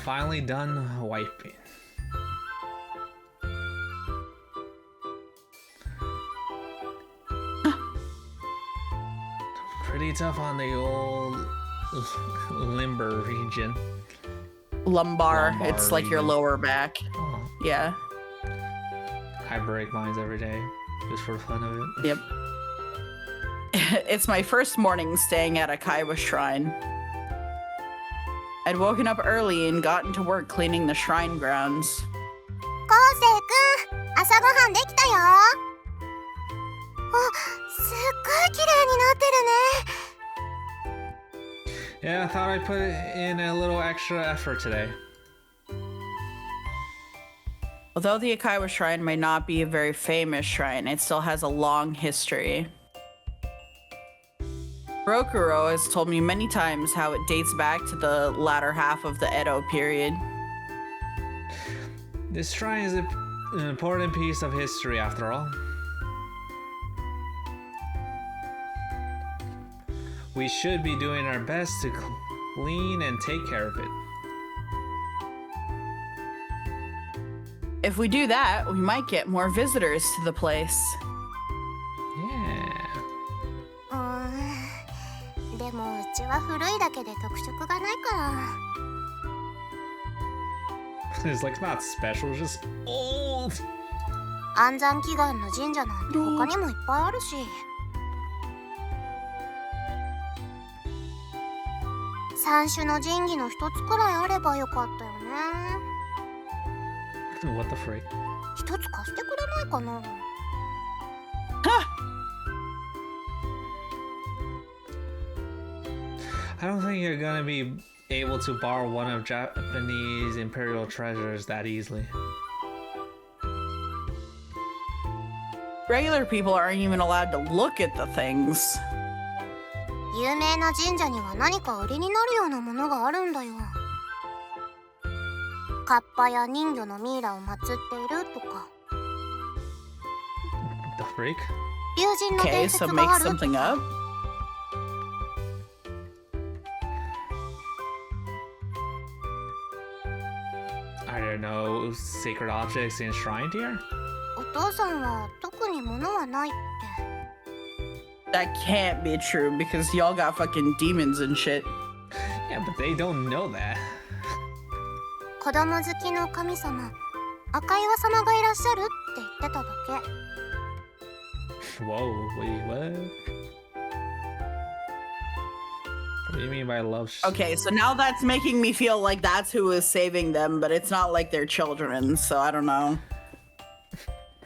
finally done wiping. Pretty tough on the old limber region. Lumbar. It's like your region. lower back. Oh, Yeah. I break mines every day just for the fun of it. Yep. It's my first morning staying at a Kaiwa shrine. I'd woken up early and gotten to work cleaning the shrine grounds. 昴生くん、朝ごはんできたよ。あ、すっごい綺麗になってるね。 Yeah, I thought I'd put in a little extra effort today. Although the Akaiwa shrine may not be a very famous shrine, it still has a long history. Rokuro has told me many times how it dates back to the latter half of the Edo period. This shrine is an important piece of history after all. We should be doing our best to clean and take care of it. If we do that, we might get more visitors to the place. Yeah. でもうちは古いだけで特色がないから。 It's like not special, it's just old. 安産祈願の神社なんて他にもいっぱいあるし。三種の神器の一つくらいあればよかったよね。 What the freak? 一つ貸してくれないかな。 I don't think you're gonna be able to borrow one of Japanese imperial treasures that easily. Regular people aren't even allowed to look at the things. 有名な神社には何か売りになるようなものがあるんだよ。カッパや人魚のミイラを祀っているとか。 The freak? 龍神の Okay, 伝 so 説 make がある。 something up. Are there no sacred objects enshrined here? お父さんは特に物はないって。 That can't be true because y'all got fucking demons and shit. Yeah, but they don't know that. 子供好きの神様、赤岩様がいらっしゃるって言ってただけ。 Whoa, wait, what? What do you mean by love? Okay, so now that's making me feel like that's who is saving them, but it's not like they're children, so I don't know.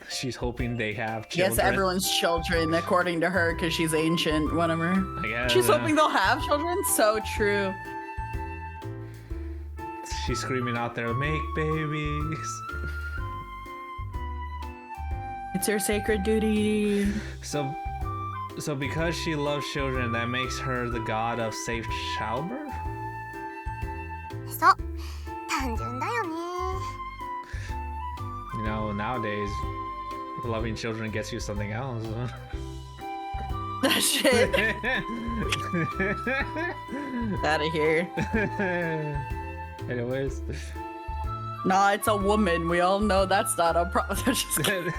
She's hoping they have children. Yes, everyone's children, according to her, because she's ancient, whatever. I guess. She's hoping they'll have children? So true. She's screaming out there, make babies. It's her sacred duty. So because she loves children, that makes her the god of safe childbirth? そう、単純だよね。 You know, nowadays, loving children gets you something else. That shit. Out of here. Anyways. Nah, it's a woman. We all know that's not a problem. Just kidding.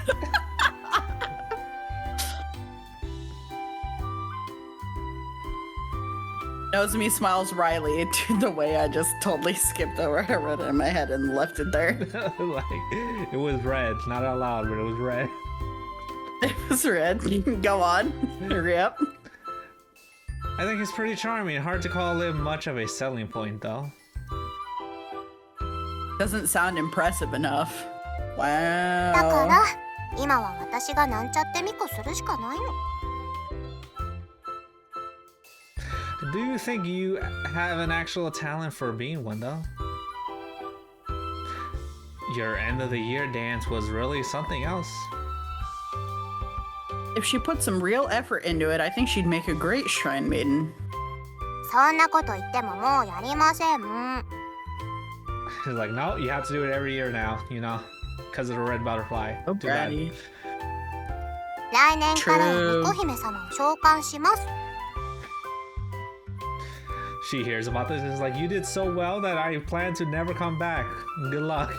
Nozomi smiles wryly to the way I just totally skipped over it. I read it in my head and left it there. Like, it was red. Not out loud, but it was red. It was red. Go on. Hurry up. I think it's pretty charming. Hard to call it much of a selling point, though. Doesn't sound impressive enough. だか Wow. ら、今は私がなんちゃってみこするしかないの。 Do you think you have an actual talent for being one, though? Your end of the year dance was really something else. If she put some real effort into it, I think she'd make a great shrine maiden. そんなこと言ってももうやりません。 She's like, no, you have to do it every year now, you know, because of the red butterfly. Oh, Too bad. bratty. 来年からは巫女姫様を召喚します。she hears about this, it's like, you did so well that I plan to never come back. Good luck.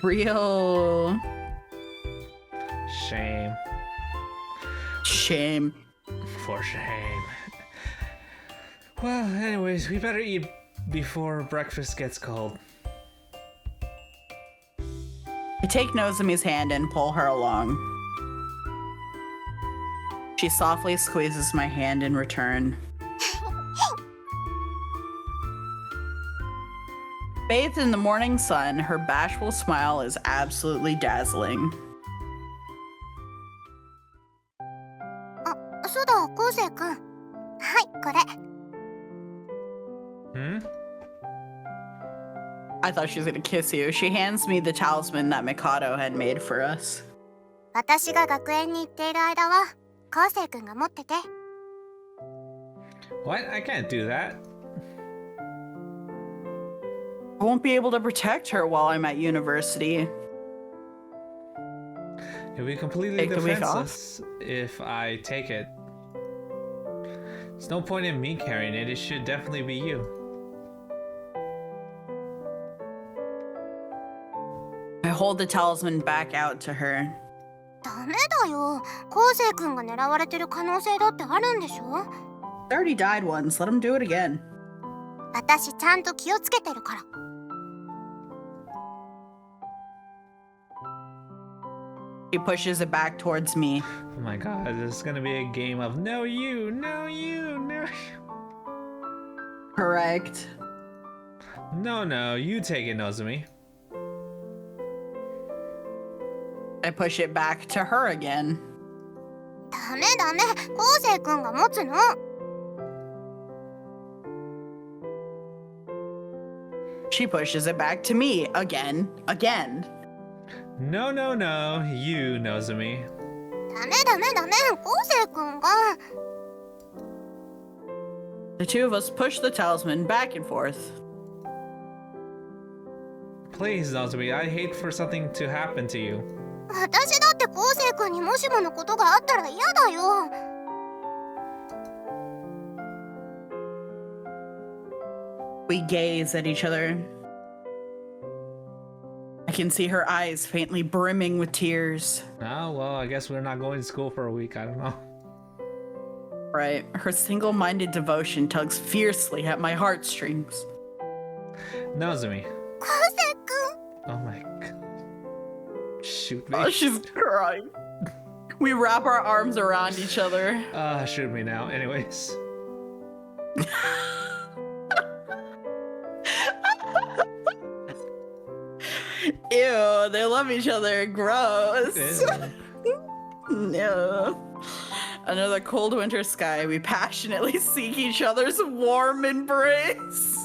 Real Shame. shame. For shame. Well, anyways, we better eat before breakfast gets cold. I take Nozomi's hand and pull her along. She softly squeezes my hand in return. Bathed in the morning sun, her bashful smile is absolutely dazzling. そうだ、昴生くん。はい、これ。Hmm? I thought she was gonna kiss you. She hands me the talisman that Mikado had made for us. 私が学園に行っている間は、昴生くんが持ってて。What? I can't do that. I won't be able to protect her while I'm at university. You'll be completely Take the week defenseless if I take it. There's no point in me carrying it. It should definitely be you. I hold the talisman back out to her. ダメだよ。昴生くんが狙われてる可能性だってあるんでしょ？ I already died once. Let him do it again. 私ちゃんと気をつけてるから。He pushes it back towards me. Oh my god, this is gonna be a game of no you, no you, no you. Correct. No, you take it, Nozomi. I push it back to her again. ダメダメ。昴生くんが持つの。She pushes it back to me again. No, you, Nozomi. ダメ。昴生くんが。The two of us push the talisman back and forth. Please, Nozomi, I'd hate for something to happen to you. 私だって昴生くんにもしものことがあったら嫌だよ。We gaze at each other. I can see her eyes faintly brimming with tears. Oh, well, I guess we're not going to school for a week. I don't know. Right. Her single-minded devotion tugs fiercely at my heartstrings. Nozomi. 昴生くん。 Oh my god. Shoot me. Oh, she's crying. We wrap our arms around each other. Shoot me now. Anyways. Ew, they love each other. Gross. No. Another cold winter sky, we passionately seek each other's warm embrace.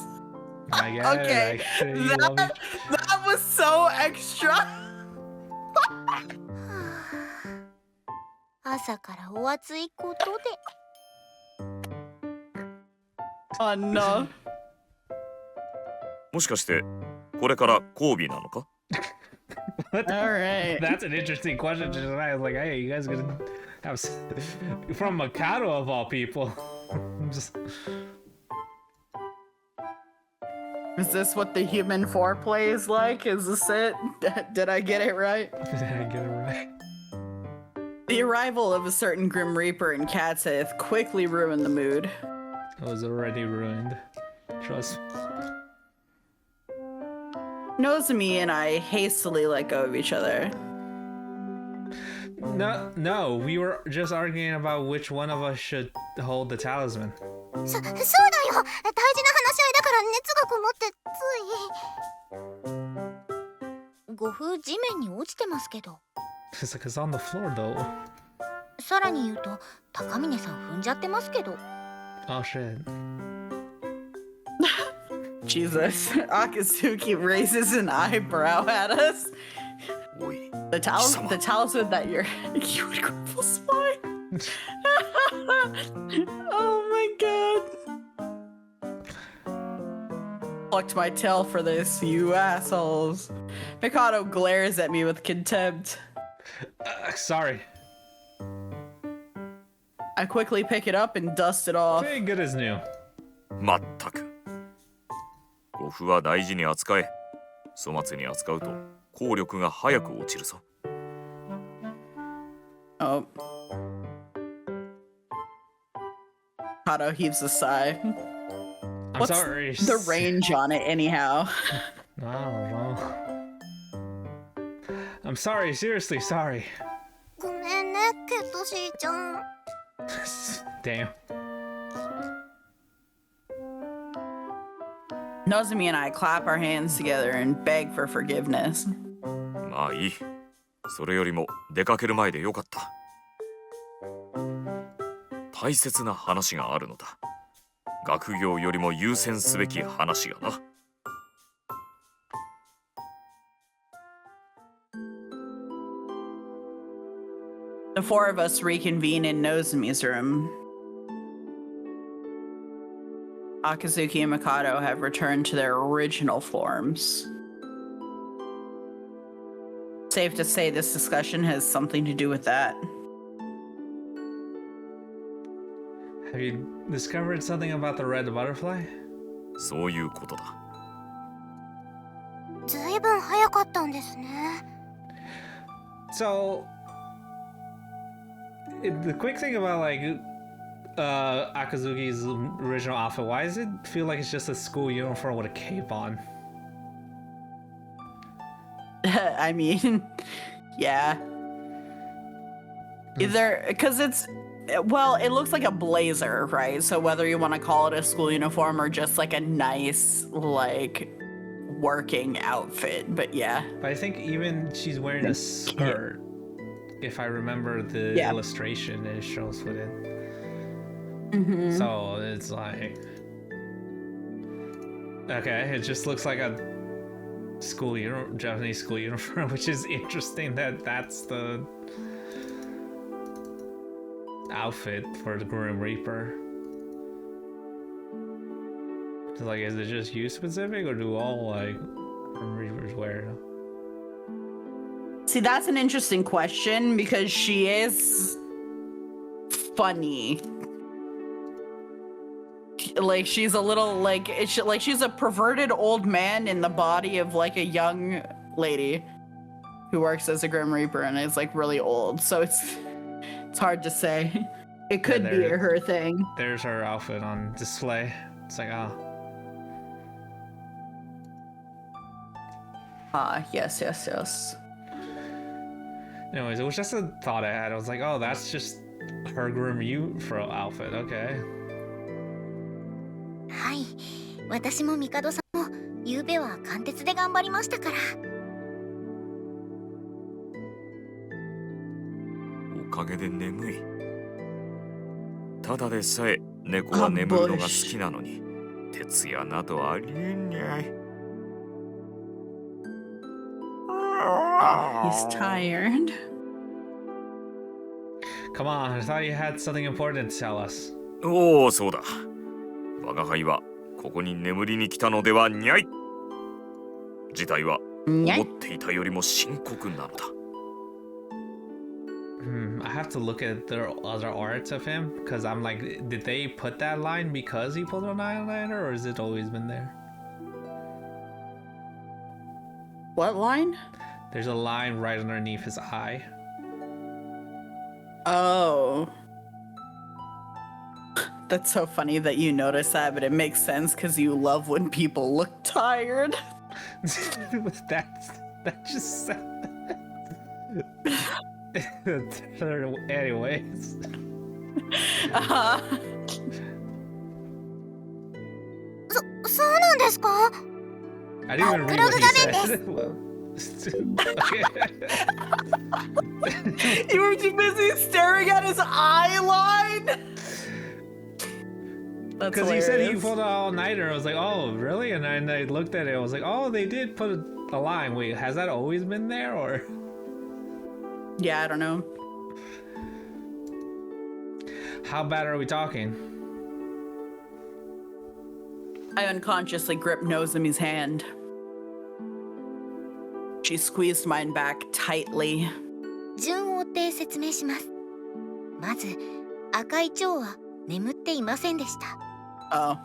I get Okay, it. Actually, you love me. that was so extra. 朝からお熱いことで。Oh no. もしかしてこれから交尾なのか？ What the- Alright. That's an interesting question. Just I was like, hey, you guys gonna have from Mikado of all people. Just Is this what the human foreplay is like? Is this it? Did I get it right? did I get it right? The arrival of a certain Grim Reaper in Katsith quickly ruined the mood. It was already ruined. Trust me. Nozomi and I hastily let go of each other. No, we were just arguing about which one of us should hold the talisman. そうだよ。大事な話し合いだから熱がこもってつい。ご風地面に落ちてますけど。 It's like it's on the floor though. さらに言うと高峰さん踏んじゃってますけど。 Oh shit. Jesus. Akatsuki raises an eyebrow at us. おい、 The talisman that you're... You would cripple spine. Oh my god. Plucked my tail for this, you assholes. Mikado glares at me with contempt. Sorry. I quickly pick it up and dust it off. Very good as new. まったく。呉服は大事に扱え。粗末に扱うと効力が早く落ちるぞ。Oh. Kato heaves a sigh. I'm What's sorry. the range on it, anyhow? I don't know. I'm sorry, seriously sorry. ごめんね、ケトシーちゃん。 Damn. Nozomi and I clap our hands together and beg for forgiveness. まあいい。それよりも出かける前でよかった。大切な話があるのだ。学業よりも優先すべき話がな。The four of us reconvene in Nozomi's room. Akazuki and Mikado have returned to their original forms. Safe to say this discussion has something to do with that. Have you discovered something about the red butterfly? そういうことだ。ずいぶん早かったんですね。 So, the quick thing about like Akazuki's original outfit, why does it feel like it's just a school uniform with a cape on? I mean, yeah. Either because it's, well, it looks like a blazer, right? So whether you want to call it a school uniform or just like a nice, like, working outfit, but yeah. But I think even she's wearing a skirt. If I remember the illustration it shows with it. Mm-hmm. So it's like, okay, it just looks like a Japanese school uniform, which is interesting that that's the outfit for the Grim Reaper. So like, is it just you specific, or do all like Grim Reapers wear it? See, that's an interesting question because she is funny. Like, she's a little like she's a perverted old man in the body of like a young lady who works as a Grim Reaper and is like really old. So it's hard to say. It could be her thing. There's her outfit on display. It's like, oh. Yes. Anyways, it was just a thought I had. I was like, oh, that's just her Grim Reaper outfit. Okay. はい、私も帝さんも昨夜は貫徹で頑張りましたから。おかげで眠い。ただでさえ猫は眠るのが好きなのに、徹夜などありえない。He's tired. Come on, I thought you had something important to tell us. おお、そうだ。我が輩はここに眠りに来たのではにゃい。事態は思っていたよりも深刻なのだ。I have to look at the other arts of him, because I'm like, did they put that line because he pulled an eyeliner, or has it always been there? What line? There's a line right underneath his eye. Oh. That's so funny that you notice that, but it makes sense because you love when people look tired. that just anyways. Uh-huh. そうなんですか? I didn't even read what he said. You were too busy staring at his eye line? Because he said he pulled an all-nighter. I was like, oh, really? And then I looked at it. I was like, oh, they did put a line. Wait, has that always been there, or? Yeah, I don't know. How bad are we talking? I unconsciously gripped Nozomi's hand. She squeezed mine back tightly. 順を追って説明します。まず、赤い蝶は眠っていませんでした。Oh.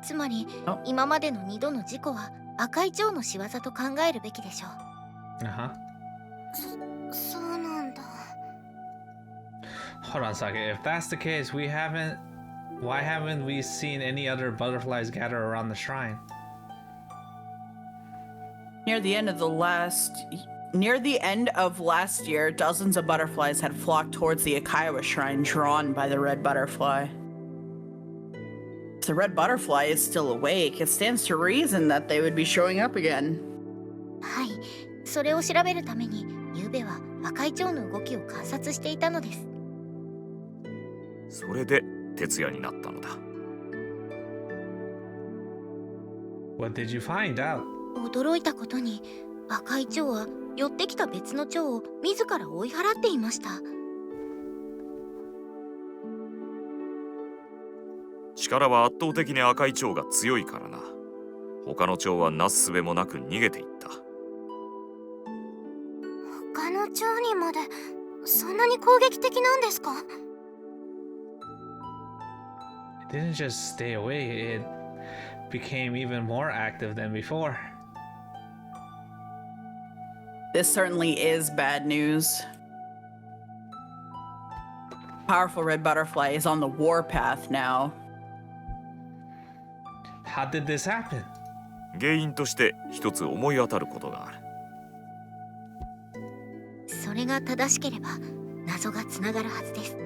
つまりあ今までの2度の事故は赤い蝶の仕業と考えるべきでしょう。 Uh-huh. そうなんだ。 Hold on a second. If that's the case, why haven't we seen any other butterflies gather around the shrine? Near the end of last year, dozens of butterflies had flocked towards the Akaiwa shrine, drawn by the red butterfly. If the red butterfly is still awake, it stands to reason that they would be showing up again. はい、それを調べるために昨夜は赤い蝶の動きを観察していたのです。それで徹夜になったのだ。What did you find out? 驚いたことに赤い蝶は寄ってきた別の蝶を自ら追い払っていました。力は圧倒的に赤い蝶が強いからな。他の蝶はなすすべもなく逃げていった。他の蝶にまでそんなに攻撃的なんですか？ It didn't just stay away, it became even more active than before. This certainly is bad news. Powerful red butterfly is on the warpath now. How did this happen? 原因として一つ思い当たることがある。それが正しければ謎がつながるはずです。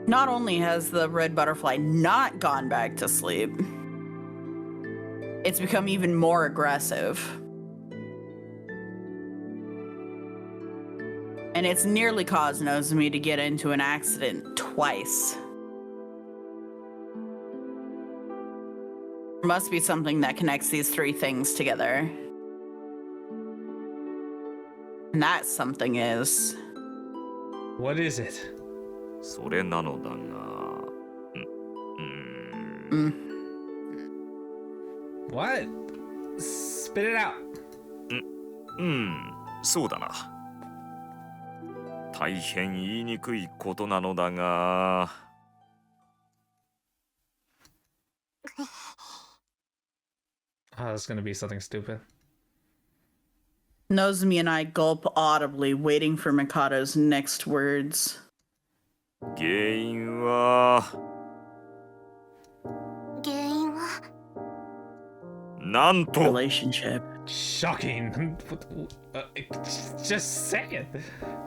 Not only has the red butterfly not gone back to sleep, it's become even more aggressive. And it's nearly caused Nozomi to get into an accident twice. There must be something that connects these three things together. And that something is... What is it? それなのだが、What? Spit it out. そうだな。大変言いにくいことなのだが。Oh, it's gonna be something stupid. Nozomi and I gulp audibly, waiting for Mikado's next words. 原因はなんと Relationship. Shocking. Just say it.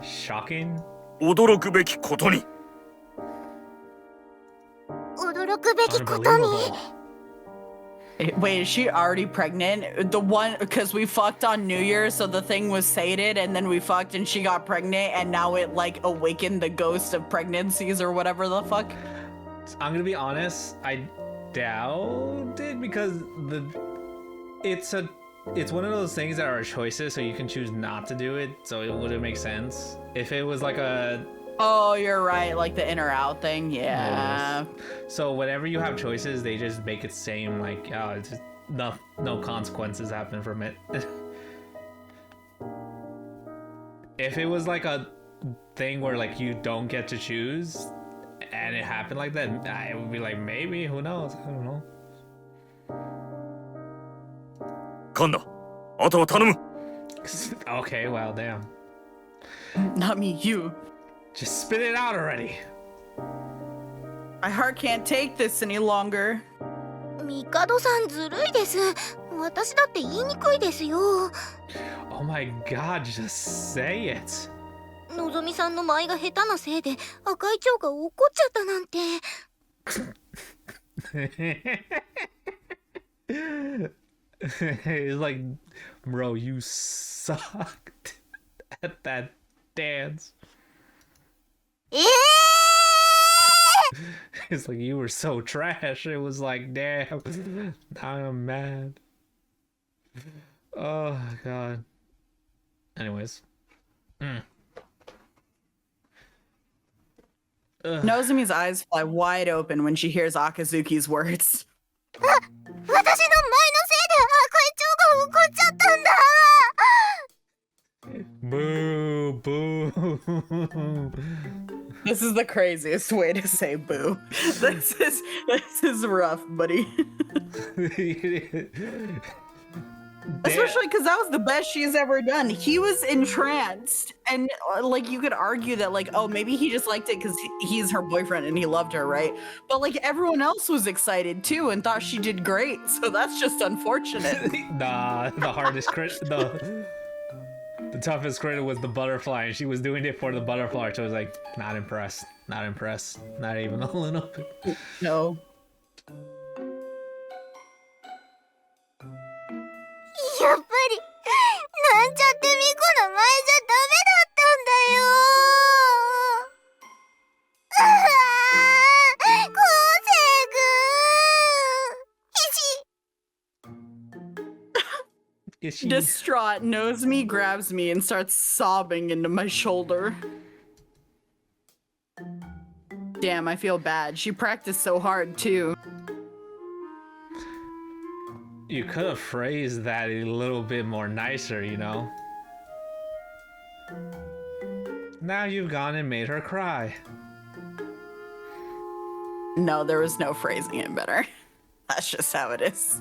Shocking. 驚くべきことに。驚くべきことに。 Wait, is she already pregnant? The one, because we fucked on New Year, so the thing was sated, and then we fucked and she got pregnant, and now it like awakened the ghost of pregnancies or whatever the fuck. I'm gonna be honest, I doubt it because it's one of those things that are choices, so you can choose not to do it, so it wouldn't make sense. If it was like a... Oh, you're right, like the in or out thing, yeah. So whenever you have choices, they just make it seem like, oh, it's just no consequences happen from it. If it was like a thing where like you don't get to choose, and it happened like that, I would be like, maybe, who knows? I don't know. カンナ、あとは頼む。Okay, well, damn. Not me, you. Just spit it out already. My heart can't take this any longer. ミカドさんずるいです。私だって言いにくいですよ。Oh my god, just say it. のぞみさんの舞が下手なせいで赤い蝶が怒っちゃったなんて。It's like, bro, you sucked at that dance. It's like you were so trash. It was like, damn, I'm mad. Oh god. Anyways. Nozomi's eyes fly wide open when she hears Akazuki's words. 私の舞のせいで赤い蝶が怒っちゃったんだ。Boo, boo. This is the craziest way to say boo. This is rough, buddy. Especially because that was the best she's ever done. He was entranced, and like you could argue that like, oh, maybe he just liked it because he's her boyfriend and he loved her, right? But like everyone else was excited too and thought she did great, so that's just unfortunate. Nah, the hardest the toughest critic was the butterfly, and she was doing it for the butterfly. So I was like, not impressed, not even a little bit. No. やっぱりなんちゃってミコの前じゃダメだったんだよ。ああ、昴生くん。ひし。 Distraught, Nozomi grabs me and starts sobbing into my shoulder. Damn, I feel bad. She practiced so hard too. You could have phrased that a little bit more nicer, you know? Now you've gone and made her cry. No, there was no phrasing it better. That's just how it is.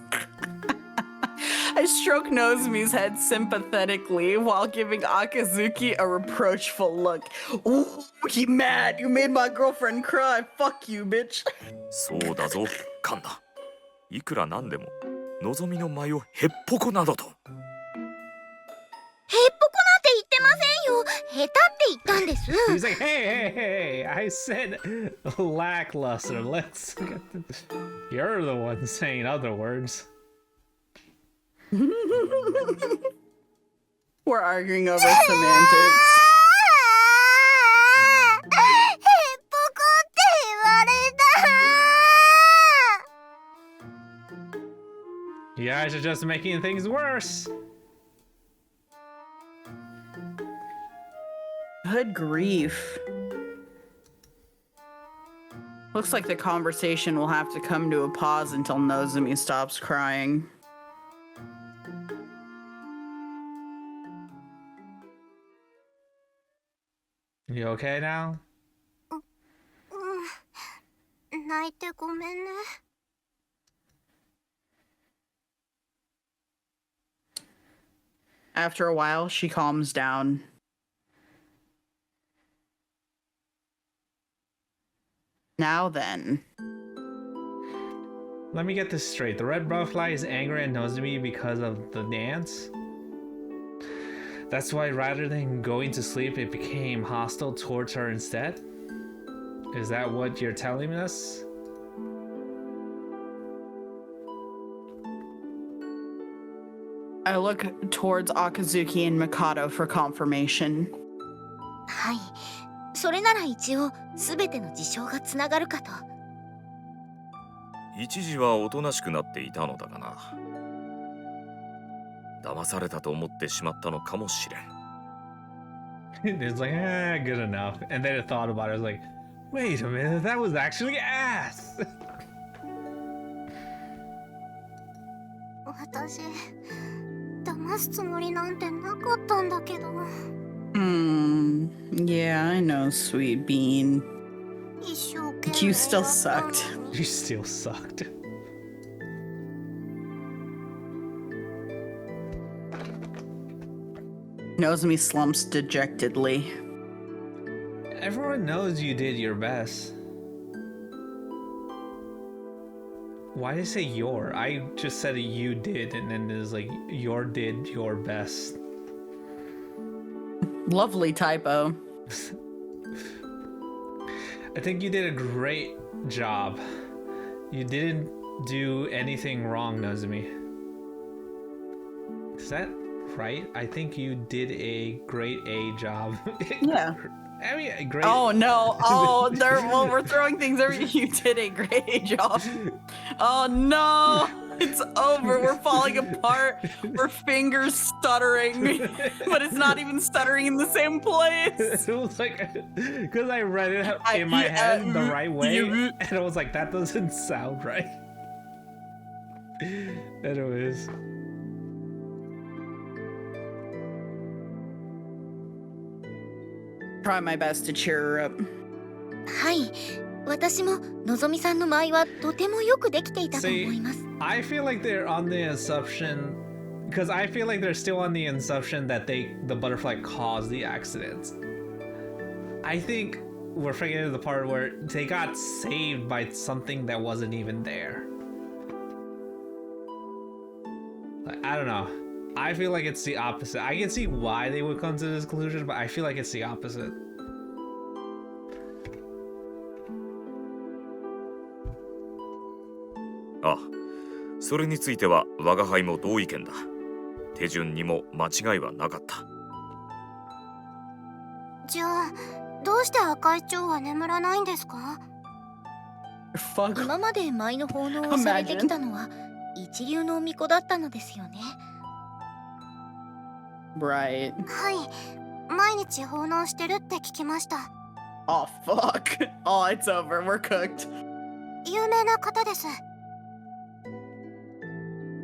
I stroke Nozomi's head sympathetically while giving Akazuki a reproachful look. Ooh, he mad. You made my girlfriend cry. Fuck you, bitch. そうだぞ、カンナ。いくらなんでも、のぞみの舞をへっぽこなどと。へっぽこなんて言ってませんよ。下手って言ったんです。 He's like, hey, I said lackluster. Let's get this. You're the one saying other words. We're arguing over semantics. へっぽこって言われた。 You guys are just making things worse. Good grief. Looks like the conversation will have to come to a pause until Nozomi stops crying. You okay now? 泣いてごめんね。 After a while, she calms down. Now then. Let me get this straight. The red butterfly is angry at Nozomi because of the dance? That's why rather than going to sleep, it became hostile towards her instead? Is that what you're telling us? I look towards Akazuki and Mikado for confirmation. はい。それなら一応すべての事象がつながるかと。一時はおとなしくなっていたのだがな。騙されたと思ってしまったのかもしれん。It's like, good enough. And then it thought about it. It was like, wait a minute, that was actually ass. 私、騙すつもりなんてなかったんだけど。Yeah, I know, sweet bean. 一生懸 You 命 still やったの sucked. に。 You still sucked. Nozomi slumps dejectedly. Everyone knows you did your best. Why did I say your? I just said you did, and then there's like, your did your best. Lovely typo. I think you did a great job. You didn't do anything wrong, Nozomi. Is that right? I think you did a great A job. Yeah. I mean, a great. Oh no! Oh, well, we're throwing things over. You did a great job. Oh no! It's over. We're falling apart. We're fingers stuttering, but it's not even stuttering in the same place. It was like, because I read it in my head the right way, and I was like, that doesn't sound right. Anyways. Try my best to cheer her up. はい。私ものぞみさんの舞はとてもよくできていたと思 See, います。 I feel like they're on the assumption, because I feel like they're still on the assumption that the butterfly caused the accidents. I think we're forgetting the part where they got saved by something that wasn't even there. Like, I don't know. I feel like it's the opposite. I can see why they would come to this conclusion, but I feel like it's the opposite. ああ、それについては我が輩も同意見だ。手順にも間違いはなかった。じゃあどうして赤い蝶は眠らないんですか？ Fuck. 今まで舞の奉納をされてきたのは一流の巫女だったのですよね。 Right. はい、毎日奉納してるって聞きました。 Oh, fuck. Oh, it's over. We're cooked. 有名な方です。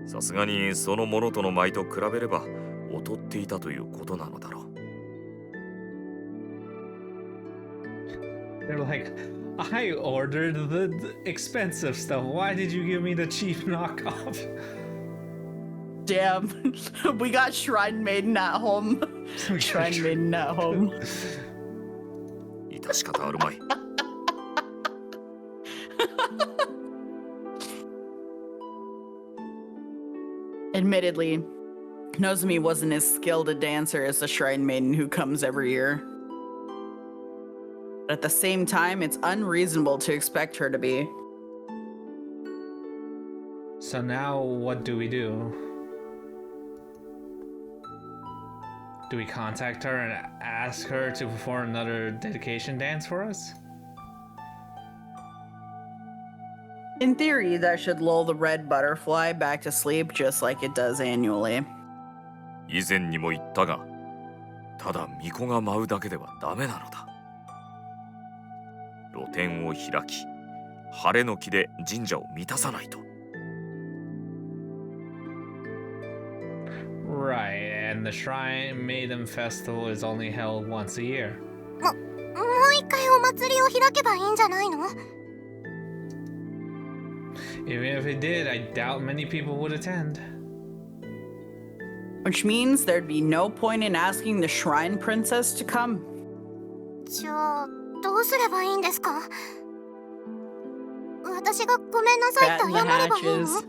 さすがにそのものとの舞と比べれば劣っていたということなのだろう。 They're like, I ordered the expensive stuff. Why did you give me the cheap knockoff? Damn. We got Shrine Maiden at home. Shrine Maiden at home. 致し方あるまい。Admittedly, Nozomi wasn't as skilled a dancer as the Shrine Maiden who comes every year. But at the same time, it's unreasonable to expect her to be. So now what do we do? Do we contact her and ask her to perform another dedication dance for us? In theory, that should lull the red butterfly back to sleep just like it does annually. 以前にも言ったが、ただ巫女が舞うだけではダメなのだ。露天を開き、晴れの木で神社を満たさないと。Right, and the Shrine Maiden Festival is only held once a year. もう一回お祭りを開けばいいんじゃないの？ Even if it did, I doubt many people would attend. Which means there'd be no point in asking the Shrine Princess to come. じゃあどうすればいいんですか？私がごめんなさいと Bat in the 謝ればいいの？ hatches.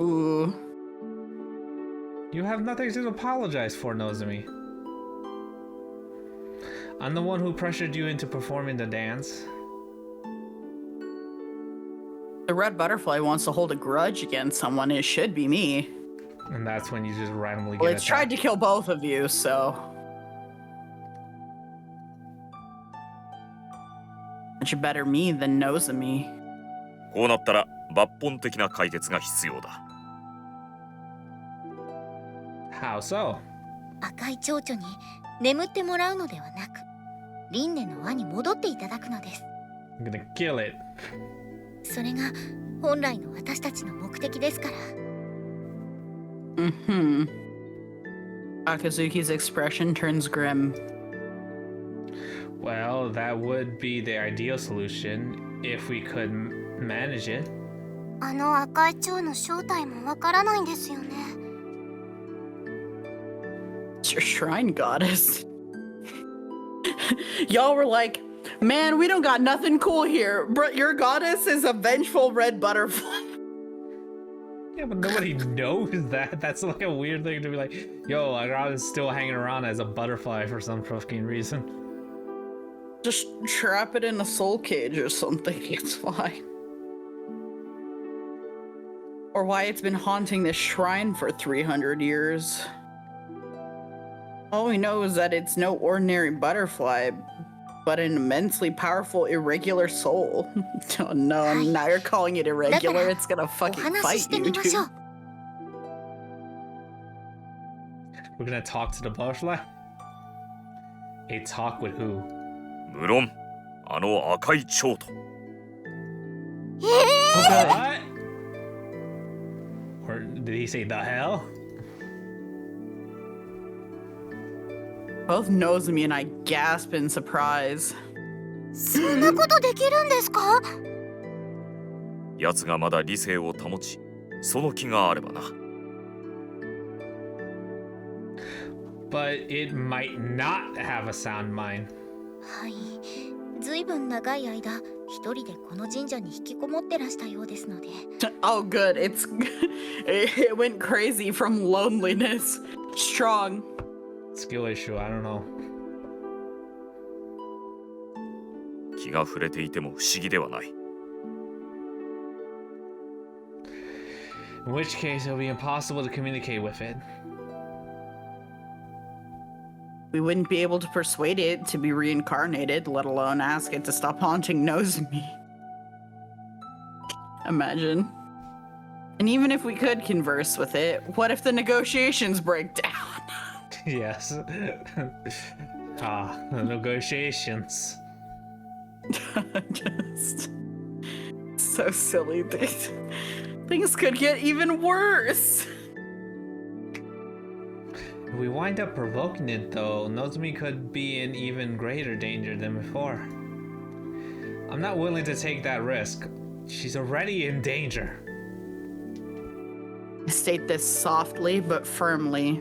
Ooh. You have nothing to apologize for, Nozomi. I'm the one who pressured you into performing the dance. The red butterfly wants to hold a grudge against someone. It should be me. And that's when you just randomly get Well, it's tried attacked. to kill both of you, so. Much better me than Nozomi. こうなったら抜本的な解決が必要だ。How so? 赤い蝶々に眠ってもらうのではなく、輪廻の輪に戻っていただくのです。 I'm gonna kill it. それが本来の私たちの目的ですから。 Mm-hmm. Akazuki's expression turns grim. Well, that would be the ideal solution if we could manage it. あの赤い蝶の正体もわからないんですよね。 It's your shrine goddess. Y'all were like, man, we don't got nothing cool here. Your goddess is a vengeful red butterfly. Yeah, but nobody knows that. That's like a weird thing to be like, yo, Agrad is still hanging around as a butterfly for some fucking reason. Just trap it in a soul cage or something. It's fine. Or why it's been haunting this shrine for 300 years. All we know is that it's no ordinary butterfly, but an immensely powerful irregular soul. Oh no, now you're calling it irregular. It's gonna お fucking 話し fight して you, みましょ dude. う。 We're gonna talk to the butterfly? A talk with who? 無論、あの赤い蝶と。 What? Or did he say the hell? Both Nozomi and I gasp in surprise. そんなことできるんですか？奴がまだ理性を保ち、その気があればな。But it might not have a sound mind. はい。ずいぶん長い間、一人でこの神社に引きこもってらしたようですので。Oh, good. It went crazy from loneliness. Strong. Skill issue, I don't know. 気が触れていても不思議ではない。In which case, it would be impossible to communicate with it. We wouldn't be able to persuade it to be reincarnated, let alone ask it to stop haunting Nozomi. Imagine. And even if we could converse with it, what if the negotiations break down? Yes. The negotiations. Just so silly. Things could get even worse. If we wind up provoking it, though, Nozomi could be in even greater danger than before. I'm not willing to take that risk. She's already in danger. I state this softly but firmly.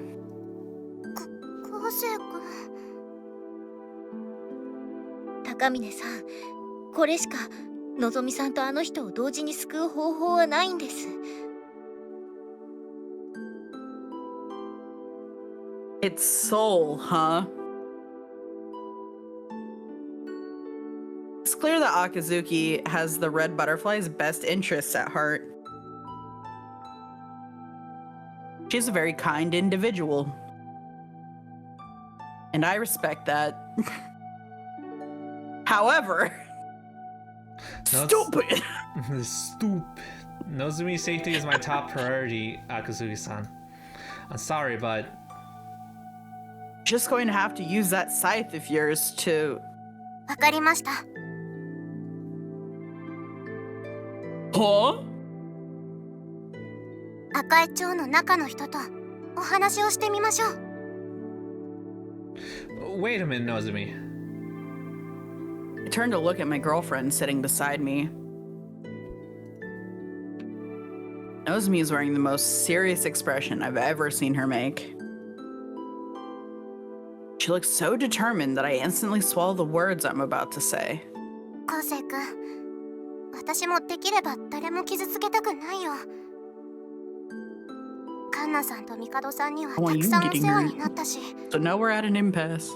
昴生君。高峰さん、これしかのぞみさんとあの人を同時に救う方法はないんです。It's soul, huh? It's clear that Akazuki has the red butterfly's best interests at heart. She's a very kind individual. And I respect that. However, stupid! Stupid. Nozomi's safety is my top priority, Akazuki-san. I'm sorry, but... Just going to have to use that scythe of yours to... わかりました。Huh? 赤い蝶の中の人とお話をしてみましょう。Wait a minute, Nozomi. I turned to look at my girlfriend sitting beside me. Nozomi is wearing the most serious expression I've ever seen her make. She looks so determined that I instantly swallow the words I'm about to say. 昴生君、私もできれば誰も傷つけたくないよ。カンナさんとミカドさんにはたくさんお世話になったし。So now we're at an impasse.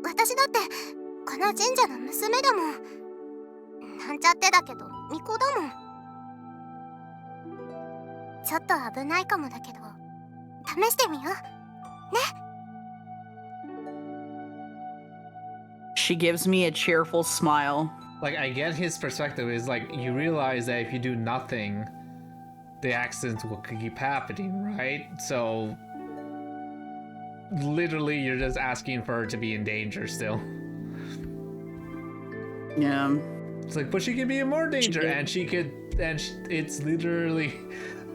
私だってこの神社の娘だもん。なんちゃってだけど巫女だもん。ちょっと危ないかもだけど試してみよう。She gives me a cheerful smile. Like, I get his perspective. Is like, you realize that if you do nothing, the accidents will keep happening, right? So, literally, you're just asking for her to be in danger still. Yeah. It's like, but she could be in more danger, and she could, it's literally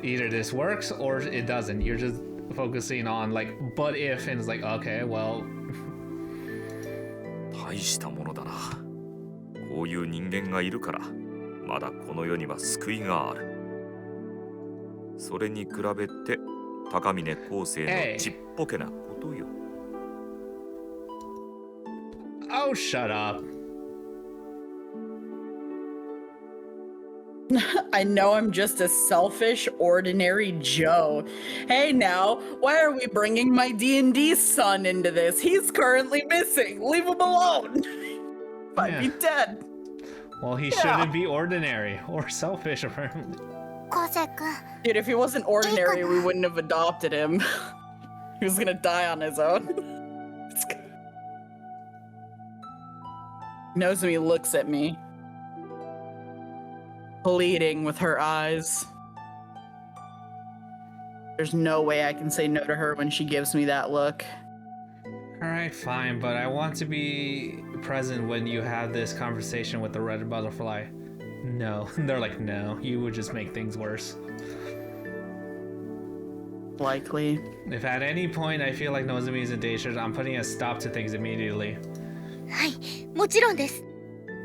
either this works or it doesn't. You're just focusing on, like, but if, and it's like, okay, well... 大したものだな。こういう人間がいるからまだこの世には救いがある。それに比べて高峰昴生のちっぽけなことよ。Oh, shut up. I know I'm just a selfish, ordinary Joe. Hey now, why are we bringing my D&D son into this? He's currently missing. Leave him alone. Might be dead. Well, he shouldn't be ordinary or selfish, apparently. 昴生君。 Dude, if he wasn't ordinary, we wouldn't have adopted him. He was gonna die on his own. Nozomi looks at me, pleading with her eyes. There's no way I can say no to her when she gives me that look. Alright, fine, but I want to be present when you have this conversation with the red butterfly. No. They're like, no, you would just make things worse. Likely. If at any point I feel like Nozomi is in danger, I'm putting a stop to things immediately. はい、もちろんです。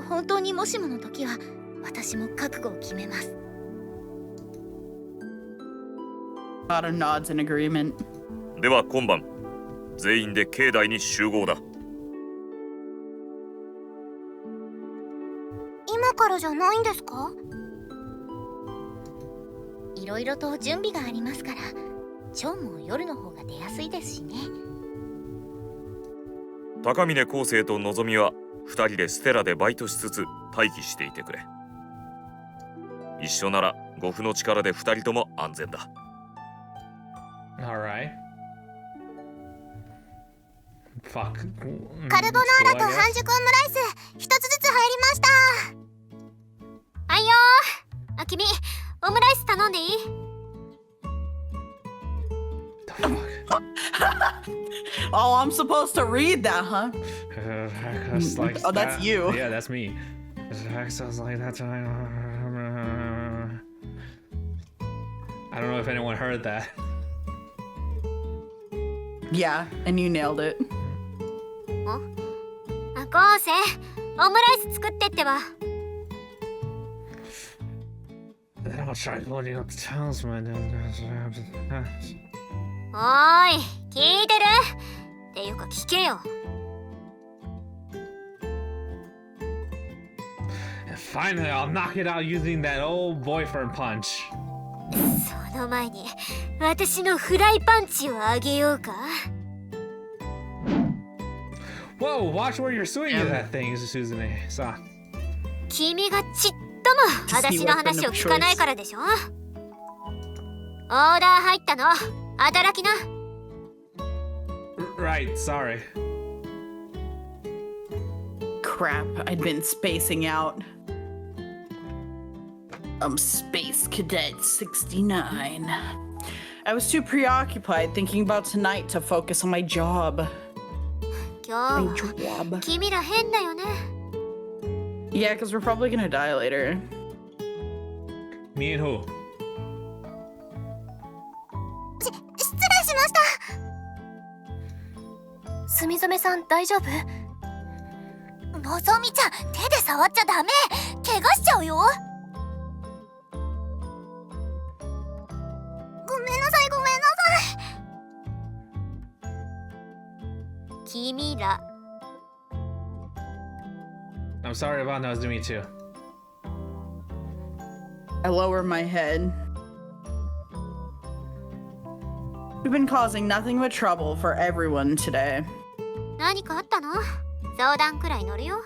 本当にもしもの時は私も覚悟を決めます。 A lot of nods in agreement. では今晩全員で境内に集合だ。今からじゃないんですか？いろいろと準備がありますから、チョンも夜の方が出やすいですしね。高峰昴生とのぞみは2人でステラでバイトしつつ待機していてくれ。一緒なら護符の力で2人とも安全だ。Alright. Fuck. カルボナーラと半熟オムライス一つずつ入りました。はいよー。君オムライス頼んでいい？ Oh, I'm supposed to read that, huh? Like Oh, that's that. you. Yeah, that's me. Sounds like that. I don't know if anyone heard that. Yeah, and you nailed it. 昴生、オムライス作ってってば。Then I'll try loading up the talisman. おーい、聞いてる？っていうか聞けよ。And finally, I'll knock it out using that old boyfriend punch. その前に私のフライパンチをあげようか。Whoa, watch where you're swinging that thing, Suzune-san. 君がちっとも私の話を聞かないからでしょ。オーダー入ったの。働きな。Right, sorry. Crap, I'd been spacing out. Space Cadet 69. I was too preoccupied thinking about tonight to focus on my job. 今 My 日は job. 君ら変だよね。Yeah, because we're probably gonna die later. Me and who? 失礼しました。すみぞめさん大丈夫？のぞみちゃん手で触っちゃダメ。怪我しちゃうよ。ごめんなさいごめんなさい。君ら。I'm sorry about Nozomi too. I lower my head. We've been causing nothing but trouble for everyone today. 何かあったの？相談くらい乗るよ。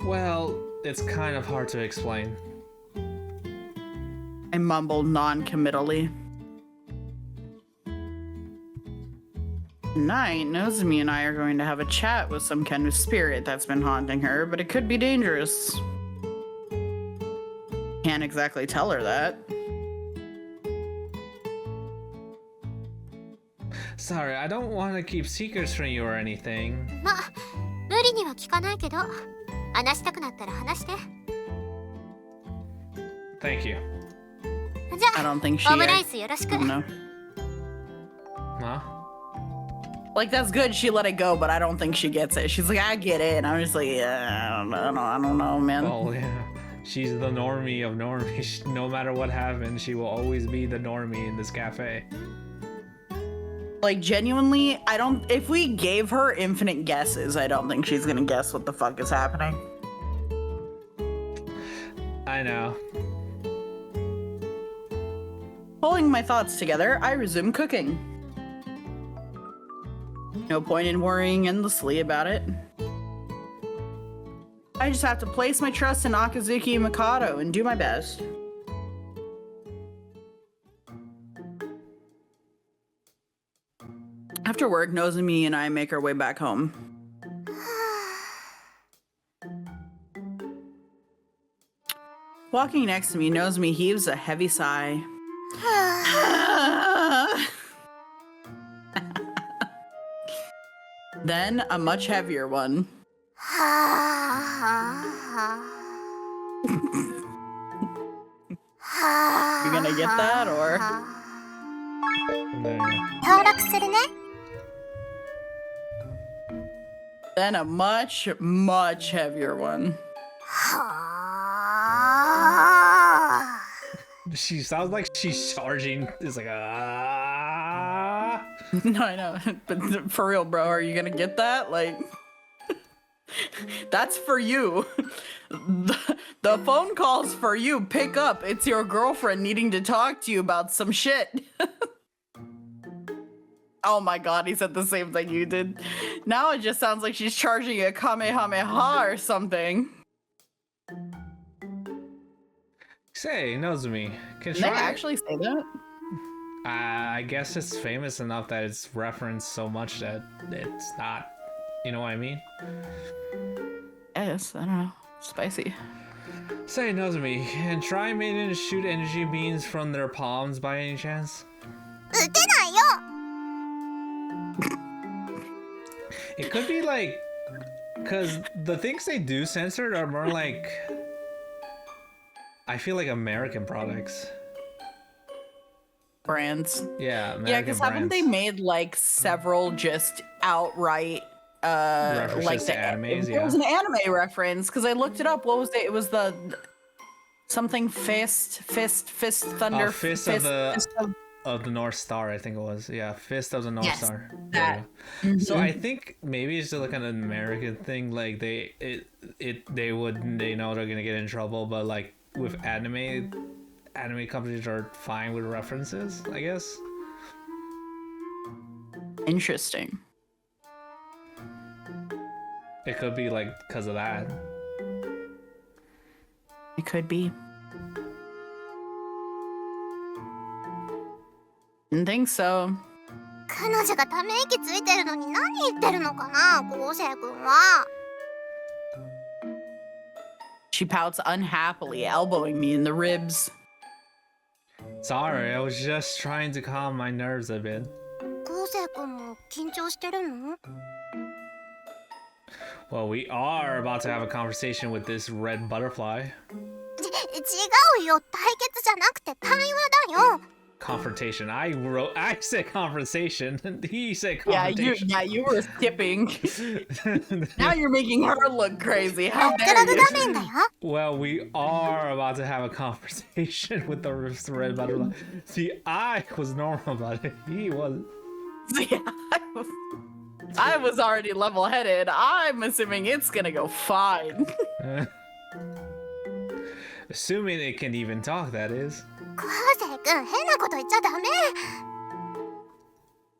Well, it's kind of hard to explain. I mumbled non-committally. Tonight, Nozomi and I are going to have a chat with some kind of spirit that's been haunting her, but it could be dangerous. Can't exactly tell her that. Sorry, I don't want to keep secrets from you or anything. ま、無理には聞かないけど、話したくなったら話して。Thank you. じ I ゃ don't think she. あ、オムライスよろしく。 No. Huh? Like that's good. She let it go, but I don't think she gets it. She's like, I get it, and I'm just like, yeah, I don't know, man. Oh, yeah. She's the normie of normies. No matter what happens, she will always be the normie in this cafe. Like genuinely, I don't. If we gave her infinite guesses, I don't think she's gonna guess what the fuck is happening. I know. Pulling my thoughts together, I resume cooking. No point in worrying endlessly about it. I just have to place my trust in Akazuki and Mikado and do my best. After work, Nozomi and I make our way back home. Walking next to me, Nozomi heaves a heavy sigh. Then a much heavier one. You gonna get that or? There. 登録するね。then a much, much heavier one. はあ She sounds like she's charging. It's like ah. No, I know. But for real, bro, are you gonna get that? Like, that's for you. The phone call's for you. Pick up. It's your girlfriend needing to talk to you about some shit. Oh my god, he said the same thing you did. Now it just sounds like she's charging a Kamehameha or something. Say, Nozomi, can Did they try. actually say that? I guess it's famous enough that it's referenced so much that it's not. You know what I mean? Yes, I don't know. Spicy. Say, Nozomi, can try maiden to shoot energy beams from their palms by any chance? 撃てないよ It could be like, cause the things they do censored are more like, I feel like American products. Brands. Yeah, American Yeah, because haven't they brands. made like several just outright References like to the animes, There was yeah. an anime reference because I looked it up. What was it? It was the something fist thunder Fist of the North Star, I think it was. Yeah, Fist of the North Yes, Star. that. Yeah. So I think maybe it's just like an American thing. Like they know they're gonna get in trouble, but like with anime companies are fine with references, I guess. Interesting. It could be like because of that. It could be. Didn't think so. 彼女がため息ついてるのに何言ってるのかな昴生君は She pouts unhappily, elbowing me in the ribs. Sorry, I was just trying to calm my nerves a bit. 昴生君も緊張してるの Well, we are about to have a conversation with this red butterfly. 違うよ対決じゃなくて対話だよ Confrontation. I said conversation. He said Yeah, confrontation. you were skipping. Now you're making her look crazy. How ド dare ラグ you? 画面だよ Well, we are about to have a conversation with the red butterfly. See, I was normal about it. He was. Yeah, I was already level-headed. I'm assuming it's gonna go fine. Assuming it can even talk, that is. 昴生君変なこと言っちゃダメ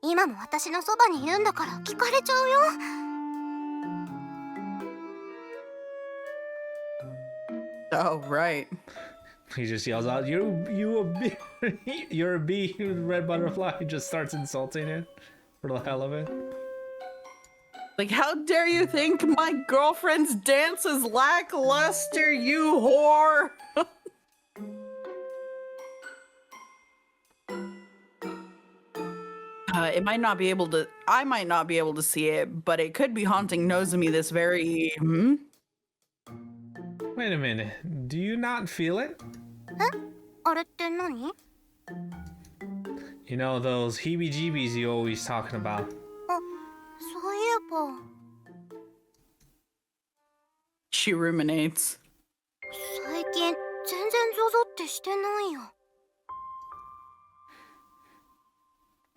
今も私のそばにいるんだから聞かれちゃうよ Oh, right. He just yells out, "You a bee, you're a bee, red butterfly." He just starts insulting it for the hell of it. Like, how dare you think my girlfriend's dance is lackluster, you whore! It might not be able to. I might not be able to see it, but it could be haunting Nozomi this very. Wait a minute. Do you not feel it? あれって何 You know those heebie-jeebies you always talking about. そういえば She ruminates. 最近全然ゾゾってしてないよ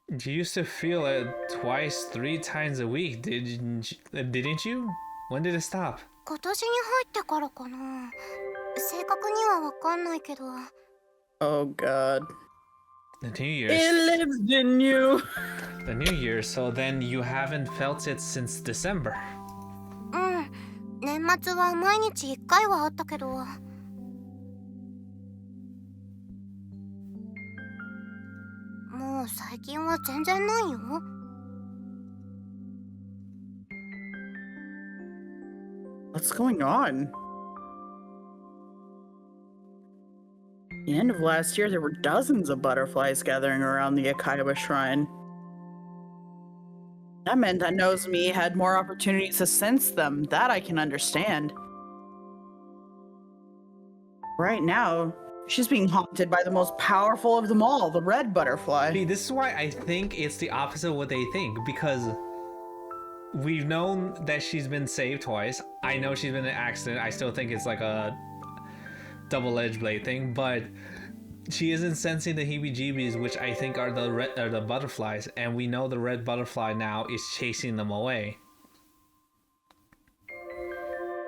You used to feel it twice, 3 times a week, didn't you? When did it stop? 今年に入ってからかな正確にはわかんないけど Oh god. The New Year's. It lives in you. The New Year, so then you haven't felt it since December. うん年末は毎日1回はあったけどもう最近は全然ないよ What's going on? At the end of last year, there were dozens of butterflies gathering around the Akaiba shrine. That meant that Nozomi had more opportunities to sense them. That I can understand. Right now, she's being haunted by the most powerful of them all, the red butterfly. See, this is why I think it's the opposite of what they think, because we've known that she's been saved twice. I know she's been in an accident. I still think it's like a double-edged blade thing, but she isn't sensing the heebie-jeebies, which I think are the butterflies, and we know the red butterfly now is chasing them away.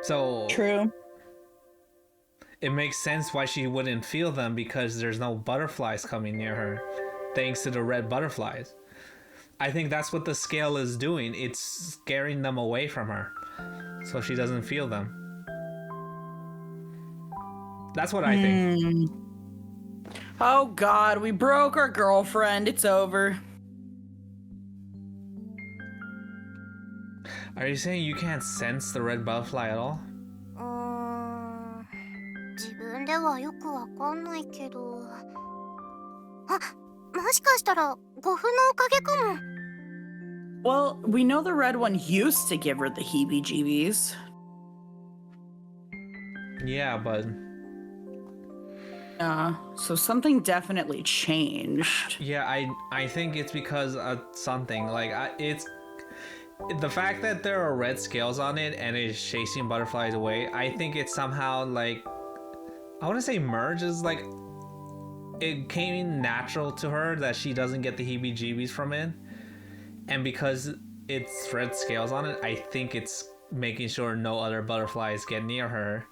So True. it makes sense why she wouldn't feel them, because there's no butterflies coming near her, thanks to the red butterflies. I think that's what the scale is doing. It's scaring them away from her, so she doesn't feel them. That's what I think. Oh God, we broke our girlfriend. It's over. Are you saying you can't sense the red butterfly at all? 自分ではよくわかんないけど。あ、もしかしたら護符のおかげかも。Well, we know the red one used to give her the heebie-jeebies. Yeah, but So something definitely changed. yeah, I think it's because of something. Like it's the fact that there are red scales on it and it's chasing butterflies away. I think it's somehow like, I want to say merges, like it came natural to her that she doesn't get the heebie-jeebies from it, and because it's red scales on it, I think it's making sure no other butterflies get near her.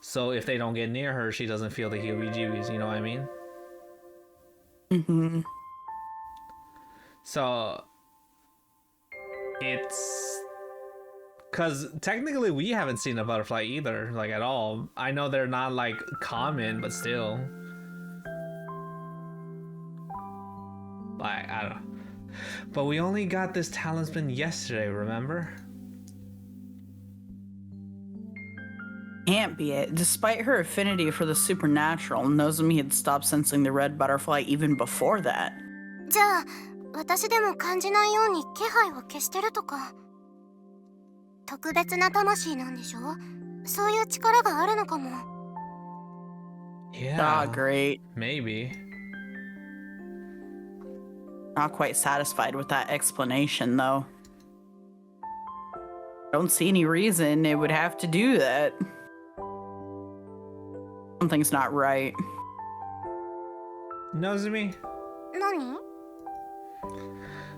So if they don't get near her, she doesn't feel the heebie-jeebies, you know what I mean? Mm-hmm. So it's because technically we haven't seen a butterfly either, like at all. I know they're not like common, but still. I don't know. But we only got this talisman yesterday, remember? Can't be it. Despite her affinity for the supernatural, Nozomi had stopped sensing the red butterfly even before that. じゃあ、私でも感じないように気配を消してるとか。特別な魂なんでしょ？そういう力があるのかも。Yeah. Great. Maybe. Not quite satisfied with that explanation, though. Don't see any reason it would have to do that. Something's not right. Nozomi, 何？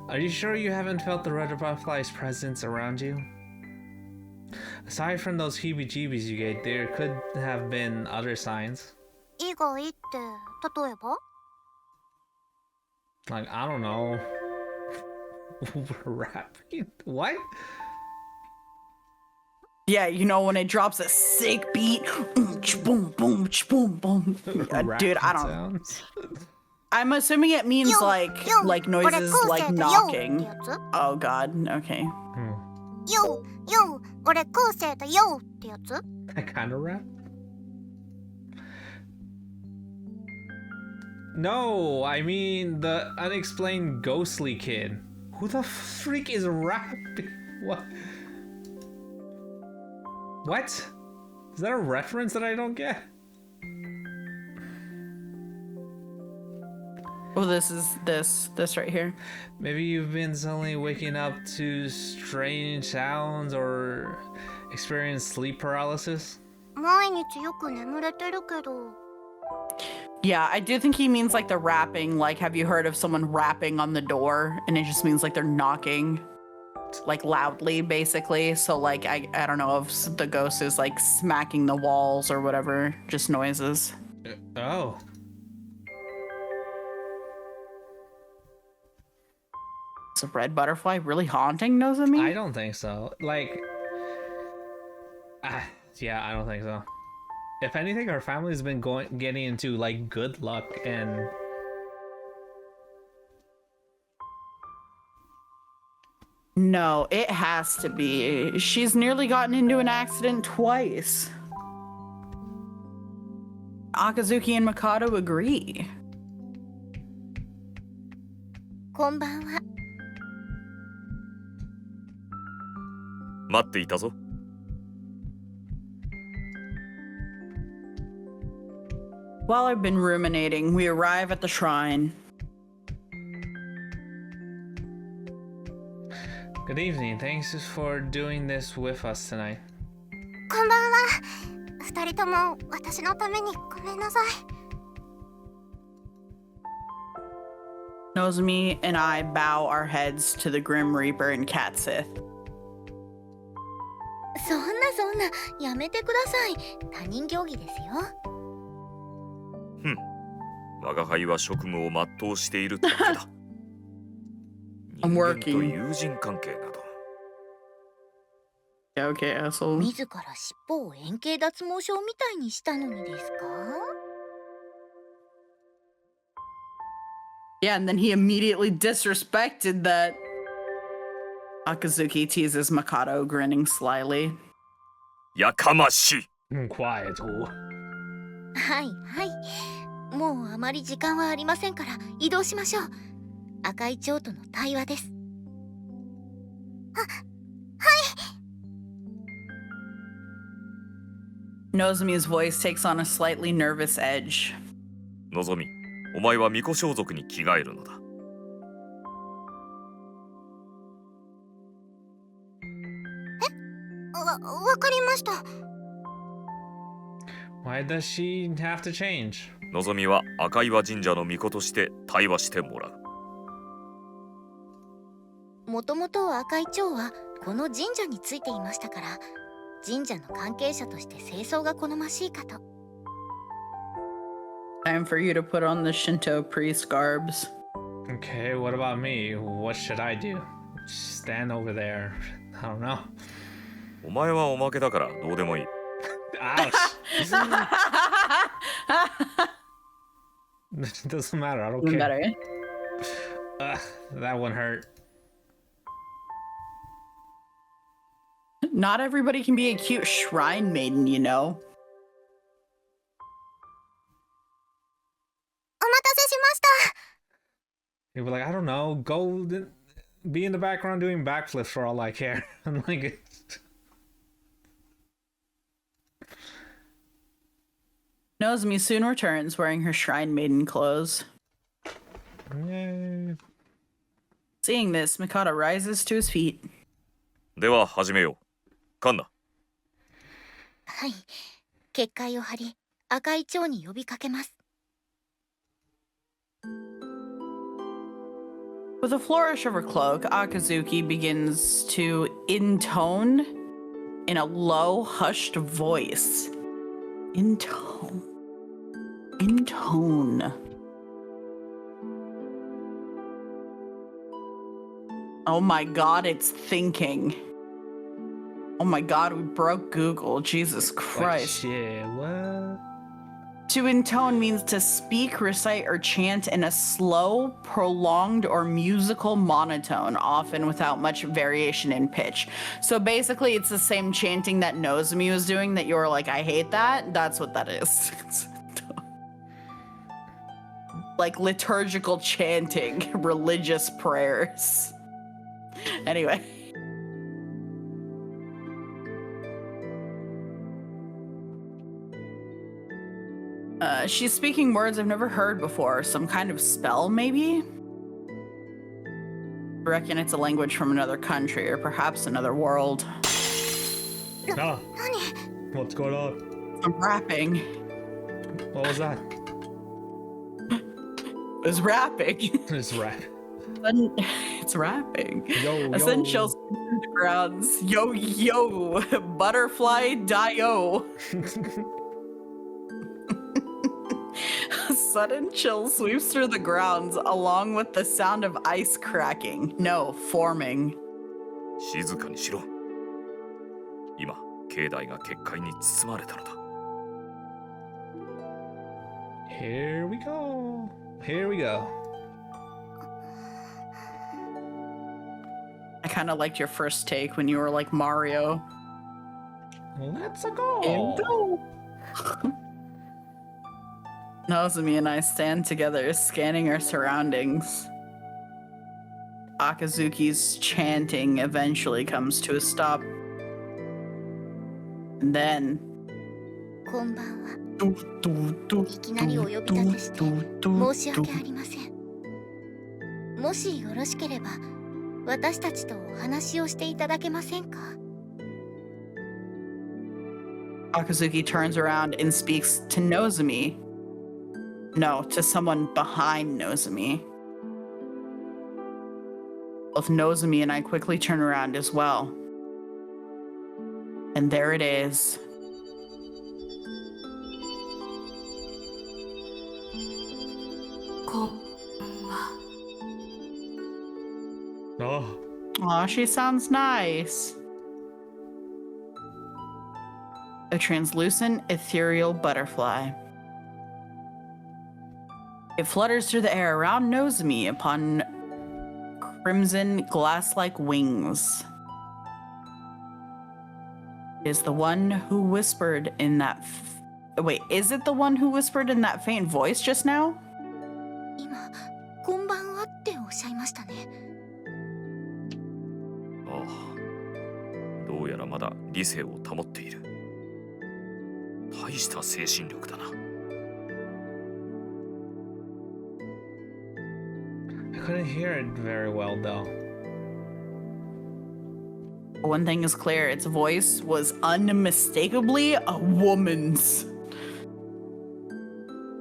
are you sure you haven't felt the red butterfly's presence around you? Aside from those heebie-jeebies you get, there could have been other signs. 以外って例えば？ Like, I don't know. Rapping? What? Yeah, you know, when it drops a sick beat. Boom, boom, boom, boom. Dude, I don't know. Sounds? I'm assuming it means like noises like knocking. Oh god, okay. ようよう俺昴生だよってやつ？ That kind of rap? No, I mean the unexplained ghostly kid. Who the freak is rapping? What? What? Is that a reference that I don't get? Well, this is this right here. Maybe you've been suddenly waking up to strange sounds or experience sleep paralysis? 毎日よく眠れてるけど。 Yeah, I do think he means like the rapping. Like, have you heard of someone rapping on the door? And it just means like they're knocking, like loudly, basically. So like, I don't know if the ghost is like smacking the walls or whatever, just noises. Oh. Is a red butterfly really haunting Nozomi? I don't think so. Like, yeah, I don't think so. If anything, our family's been getting into like good luck and No, it has to be. She's nearly gotten into an accident twice. Akazuki and Mikado agree. こんばんは。待っていたぞ。 While I've been ruminating, we arrive at the shrine. Good evening. Thanks for doing this with us tonight. こんばんは。二人とも私のためにごめんなさい。Nozomi and I bow our heads to the Grim Reaper and Cat Sith. そんなやめてください。他人行儀ですよ。我が輩は職務を全うしているってわけだ。I'm 人間 working. と友人関係など。Okay, asshole. 自ら尻尾を円形脱毛症みたいにしたのにですか？ Yeah, and then he immediately disrespected that. Akazuki teases Mikado, grinning slyly. やかましい。 Quiet. はいはい。もうあまり時間はありませんから移動しましょう。赤い蝶との対話です。Nozomi's voice takes on a slightly nervous edge. のぞみ、お前は巫女装束に着替えるのだ。わかりました。Why does she have to change? のぞみは赤岩神社の巫女として対話してもらう。もともと赤い蝶はこの神社についていましたから、神社の関係者として清掃が好ましいかと。Time for you to put on the Shinto priest garbs. Okay, what about me? What should I do? Stand over there. I don't know. お前はおまけだからどうでもいい。Ouch. Doesn't matter. I don't Even care. better. That one hurt. Not everybody can be a cute shrine maiden, you know. お待たせしました。 You'd be like, I don't know, be in the background doing backflips for all I care. I'm like, Nozomi soon returns wearing her shrine maiden clothes. yay. Seeing this, Mikado rises to his feet. では始めよう。カンナ。はい。結界を張り、赤い蝶に呼びかけます。With a flourish of her cloak, Akazuki begins to intone in a low, hushed voice. Intone. Oh my god, it's thinking. Oh my god, we broke Google. Jesus Like, Christ. shit, what? To intone means to speak, recite, or chant in a slow, prolonged, or musical monotone, often without much variation in pitch. So basically, it's the same chanting that Nozomi was doing that you were like, I hate that. That's what that is. Like liturgical chanting, religious prayers. Anyway. She's speaking words I've never heard before. Some kind of spell, maybe? I reckon it's a language from another country, or perhaps another world. No. 何？ What's going on? I'm rapping. What was that? It was rapping. It's rap. It's rapping. Yo, A sudden yo. chill through the grounds. Yo, yo, butterfly dio. A sudden chill sweeps through the grounds along with the sound of ice cracking. No, forming. 静かにしろ。今、境内が結界に包まれたのだ。Here we go. Here we go. I kind of liked your first take when you were like Mario. Let's go. And go. Nozomi and I stand together, scanning our surroundings. Akazuki's chanting eventually comes to a stop. And then... こんばんは。いきなりお呼び立てして申し訳ありません。もしよろしければ私たちとお話をしていただけませんか？ Akazuki turns around and speaks to Nozomi. No, to someone behind Nozomi. Both Nozomi and I quickly turn around as well. And there it is. Oh. Aw, she sounds nice. A translucent, ethereal butterfly. It flutters through the air around Nozomi upon crimson glass-like wings. It is the one who whispered in that... Wait, is it the one who whispered in that faint voice just now? 今、こんばんはっておっしゃいましたね。ああ、どうやらまだ理性を保っている。大した精神力だな。I couldn't hear it very well though. One thing is clear, its voice was unmistakably a woman's.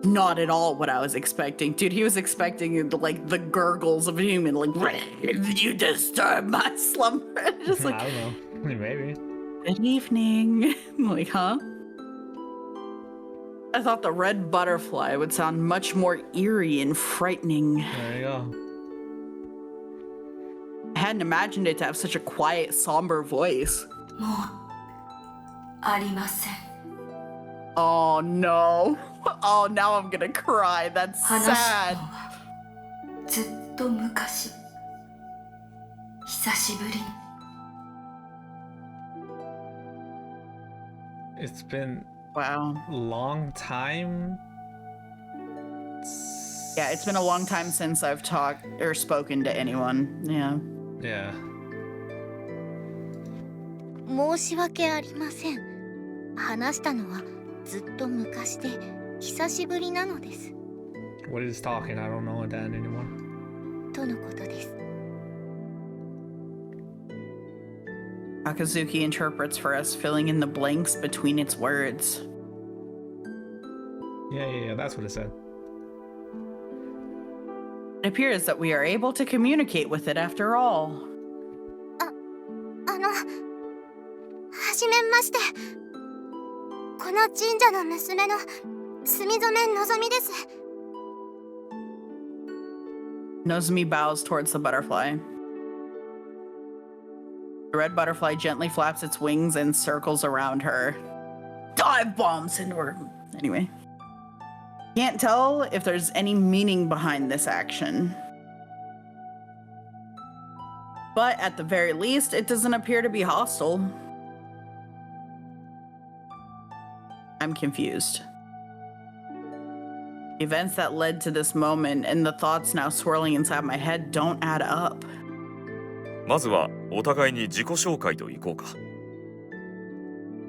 Not at all what I was expecting. Dude, he was expecting like the gurgles of a human, like, you disturb my slumber. Just like, I don't know. Maybe. good evening. I'm like, huh? I thought the red butterfly would sound much more eerie and frightening. There you go. I hadn't imagined it to have such a quiet, somber voice. もうありません。 Oh no. Oh, now I'm gonna cry. That's 話した sad. のはずっと昔。久しぶりに。 It's been Wow. a long time. Yeah, it's been a long time since I've talked or spoken to anyone. Yeah. Yeah. 申し訳ありません。話したのはずっと昔で久しぶりなのです。 What is talking? I don't know that anymore. とのことです。 Akazuki interprets for us, filling in the blanks between its words. Yeah, that's what it said. It appears that we are able to communicate with it after all. はじめまして。この神社の娘の住染のぞみです。 Nozomi bows towards the butterfly. The red butterfly gently flaps its wings and circles around her. Dive bombs into her. Anyway. Can't tell if there's any meaning behind this action. But at the very least, it doesn't appear to be hostile. I'm confused. The events that led to this moment and the thoughts now swirling inside my head don't add up. まずはお互いに自己紹介といこうか。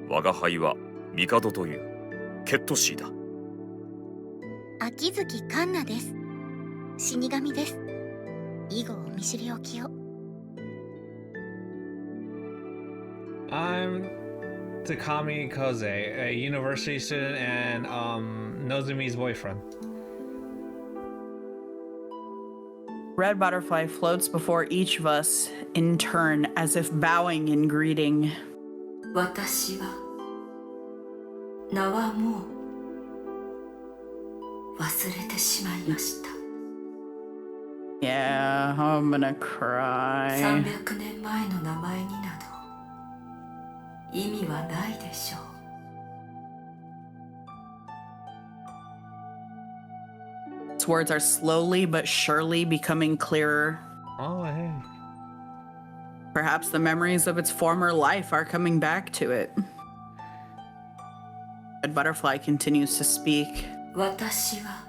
我が輩は帝というケットシーだ。秋月環奈です。死神です。以後お見知りおきを。I'm Takami Koze, a university student and Nozomi's boyfriend. Red butterfly floats before each of us in turn as if bowing in greeting. 私は名はもう忘れてしまいました。 Yeah, I'm gonna cry. 300年前の名前になど意味はないでしょう。 Its words are slowly but surely becoming clearer. Oh, hey. Perhaps the memories of its former life are coming back to it. Red butterfly continues to speak. 私は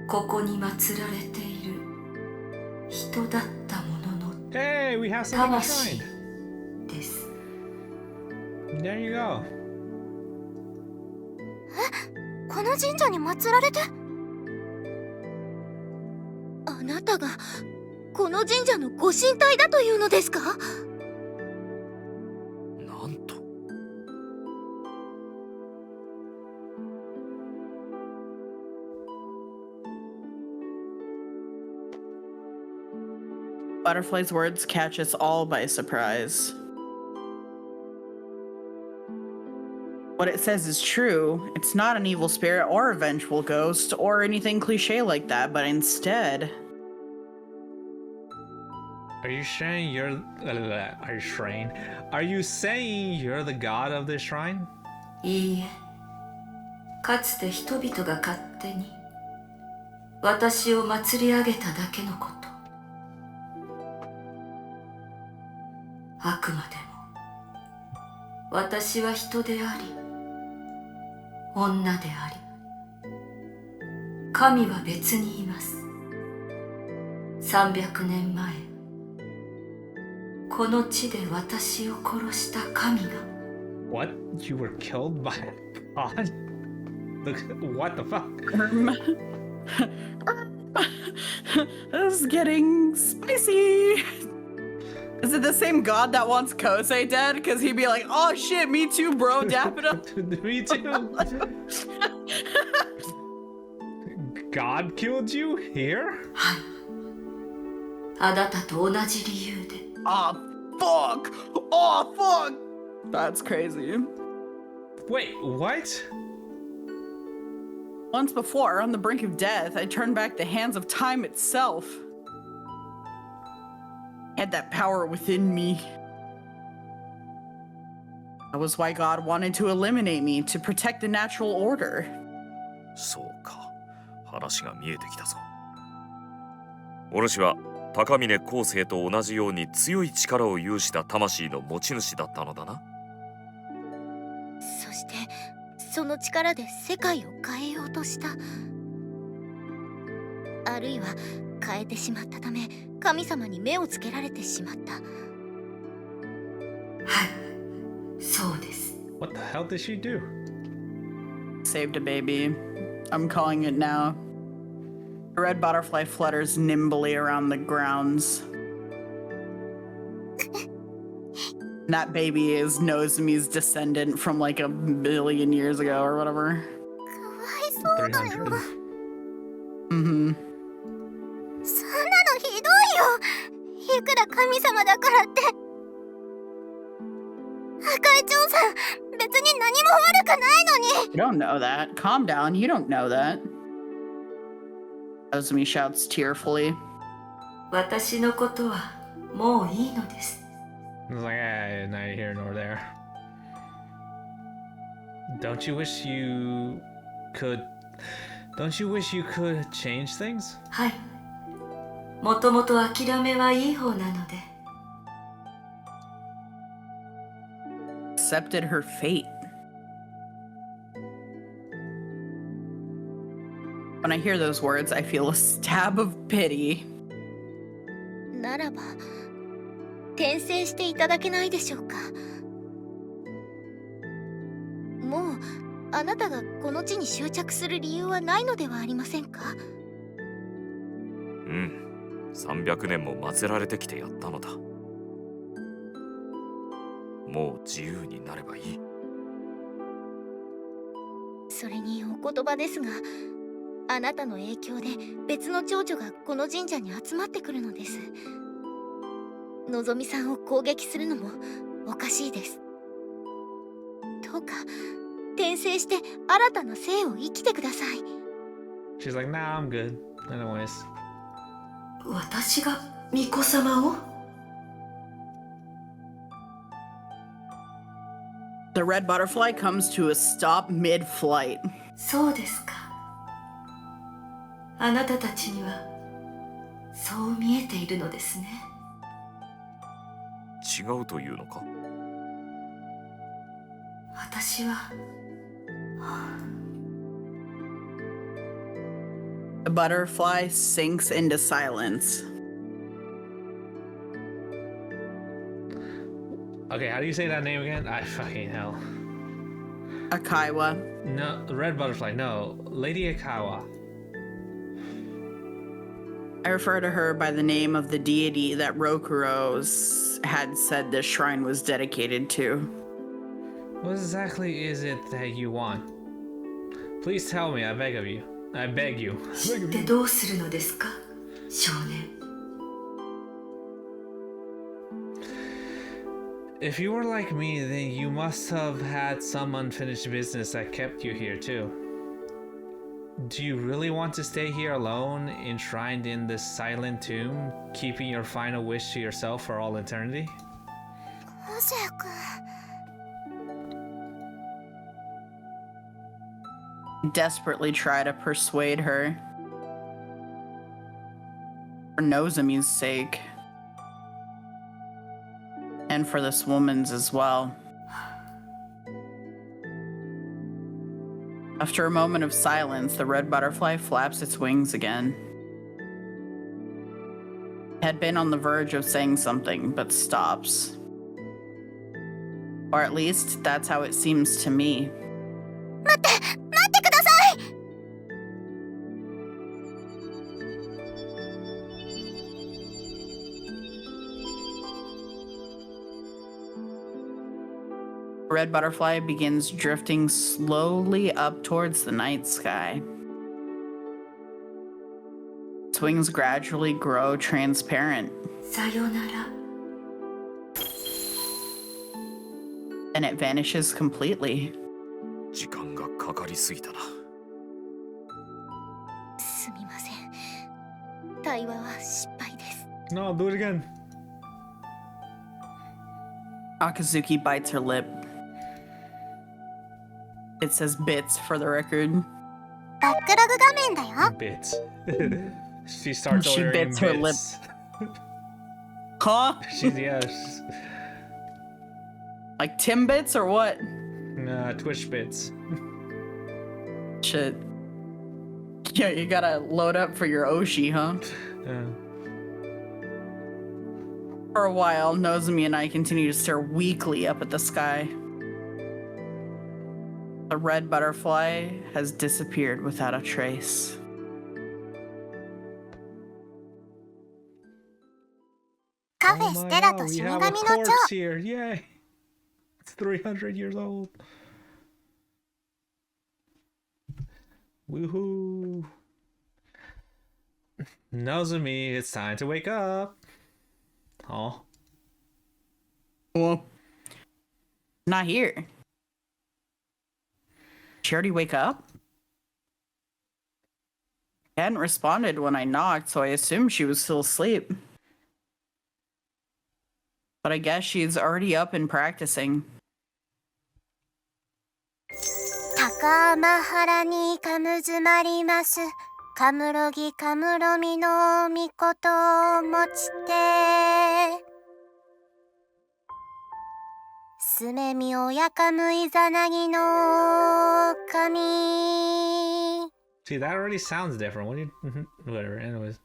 ここに祀られている人だったものの Hey, we have something 魂 to です。 find. There you go. この神社に祀られて。あなたがこの神社のご神体だというのですか？なんと。Butterfly's words catch us all by surprise. What it says is true. It's not an evil spirit or a vengeful ghost or anything cliche like that, but instead... Are you saying you're... Are you saying you're the god of this shrine? いいえ、かつて人々が勝手に私を祭り上げただけのこと。あくまでも私は人であり女であり神は別にいます。300年前この地で私を殺した神が。 What? You were killed by a god? What the fuck? This is getting spicy. Is it the same god that wants Kosei dead? Because he'd be like, oh shit, me too, bro, dap it up. Me too. God killed you here? はい。あなたと同じ理由で。Oh, fuck! Oh, fuck! That's crazy. Wait, what? Once before, on the brink of death, I turned back the hands of time itself. I had that power within me. That was why God wanted to eliminate me, to protect the natural order. そうか、話が見えてきたぞ。お主は高峰後世と同じように強い力を有した魂の持ち主だったのだな。そしてその力で世界を変えようとした。あるいは変えてしまったため神様に目をつけられてしまった。はい、そうです。 What the hell did she do? Saved a baby. I'm calling it now. A red butterfly flutters nimbly around the grounds. That baby is Nozomi's descendant from like a billion years ago or whatever. かわいそうだよ。 Mm-hmm. そんなのひどいよ。いくら神様だからって。赤い蝶さん、別に何も悪くないのに。 You don't know that. Calm down. You don't know that. Nozomi shouts tearfully. 私のことはもういいのです。 I was like, neither here nor there. Don't you wish you could change things? はい。もともと諦めはいい方なので。 Accepted her fate. When I hear those words, I feel a stab of pity. ならば転生していただけないでしょうか。もうあなたがこの地に執着する理由はないのではありませんか。うん、300年も祀られてきてやったのだ。もう自由になればいい。それにお言葉ですが、あなたの影響で別の蝶々がこの神社に集まってくるのです。のぞみさんを攻撃するのもおかしいです。どうか転生して新たな生を生きてください。 She's like, nah, I'm good. Anyways. 私が巫女様を？ The red butterfly comes to a stop mid-flight. そうですか。あなたたちにはそう見えているのですね。違うというのか？私は。The butterfly sinks into silence. Okay, how do you say that name again? I fucking hell. Akaiwa. No, the red butterfly. No, Lady Akawa. I refer to her by the name of the deity that Rokuro had said this shrine was dedicated to. What exactly is it that you want? Please tell me, I beg of you. I beg you. 知ってどうするのですか、少年。 If you were like me, then you must have had some unfinished business that kept you here too. Do you really want to stay here alone, enshrined in this silent tomb, keeping your final wish to yourself for all eternity? 風情くん Desperately try to persuade her. For Nozomi's sake. And for this woman's as well. After a moment of silence, the red butterfly flaps its wings again. It had been on the verge of saying something, but stops. Or at least, that's how it seems to me. 待ってください Red butterfly begins drifting slowly up towards the night sky. Its wings gradually grow transparent. さよなら。 And it vanishes completely. 時間がかかりすぎたな。すみません。対話は失敗です。 No, do it again. Akazuki bites her lip. It says bits for the record. バックログ画面だよ Bits. She starts She ordering bits her bits. Huh? She's Like Timbits or what? Twitch bits. Shit. Yeah, you gotta load up for your Oshi, huh? For a while, Nozomi and I continue to stare weakly up at the sky. The red butterfly has disappeared without a trace. Café Oh my Stella god, と we 死 have 神 a の蝶 corpse here. Yay. It's 300 years old. Woohoo. Nozomi, it's time to wake up. Oh. Well, not here. She already wake up? I hadn't responded when I knocked, so I assumed she was still asleep. But I guess she's already up and practicing. 高天原にかむずまりますかむろぎかむろみのみことをもちてすめみおやかむいざなぎの神 See, that already sounds different. What do you... Whatever, anyways.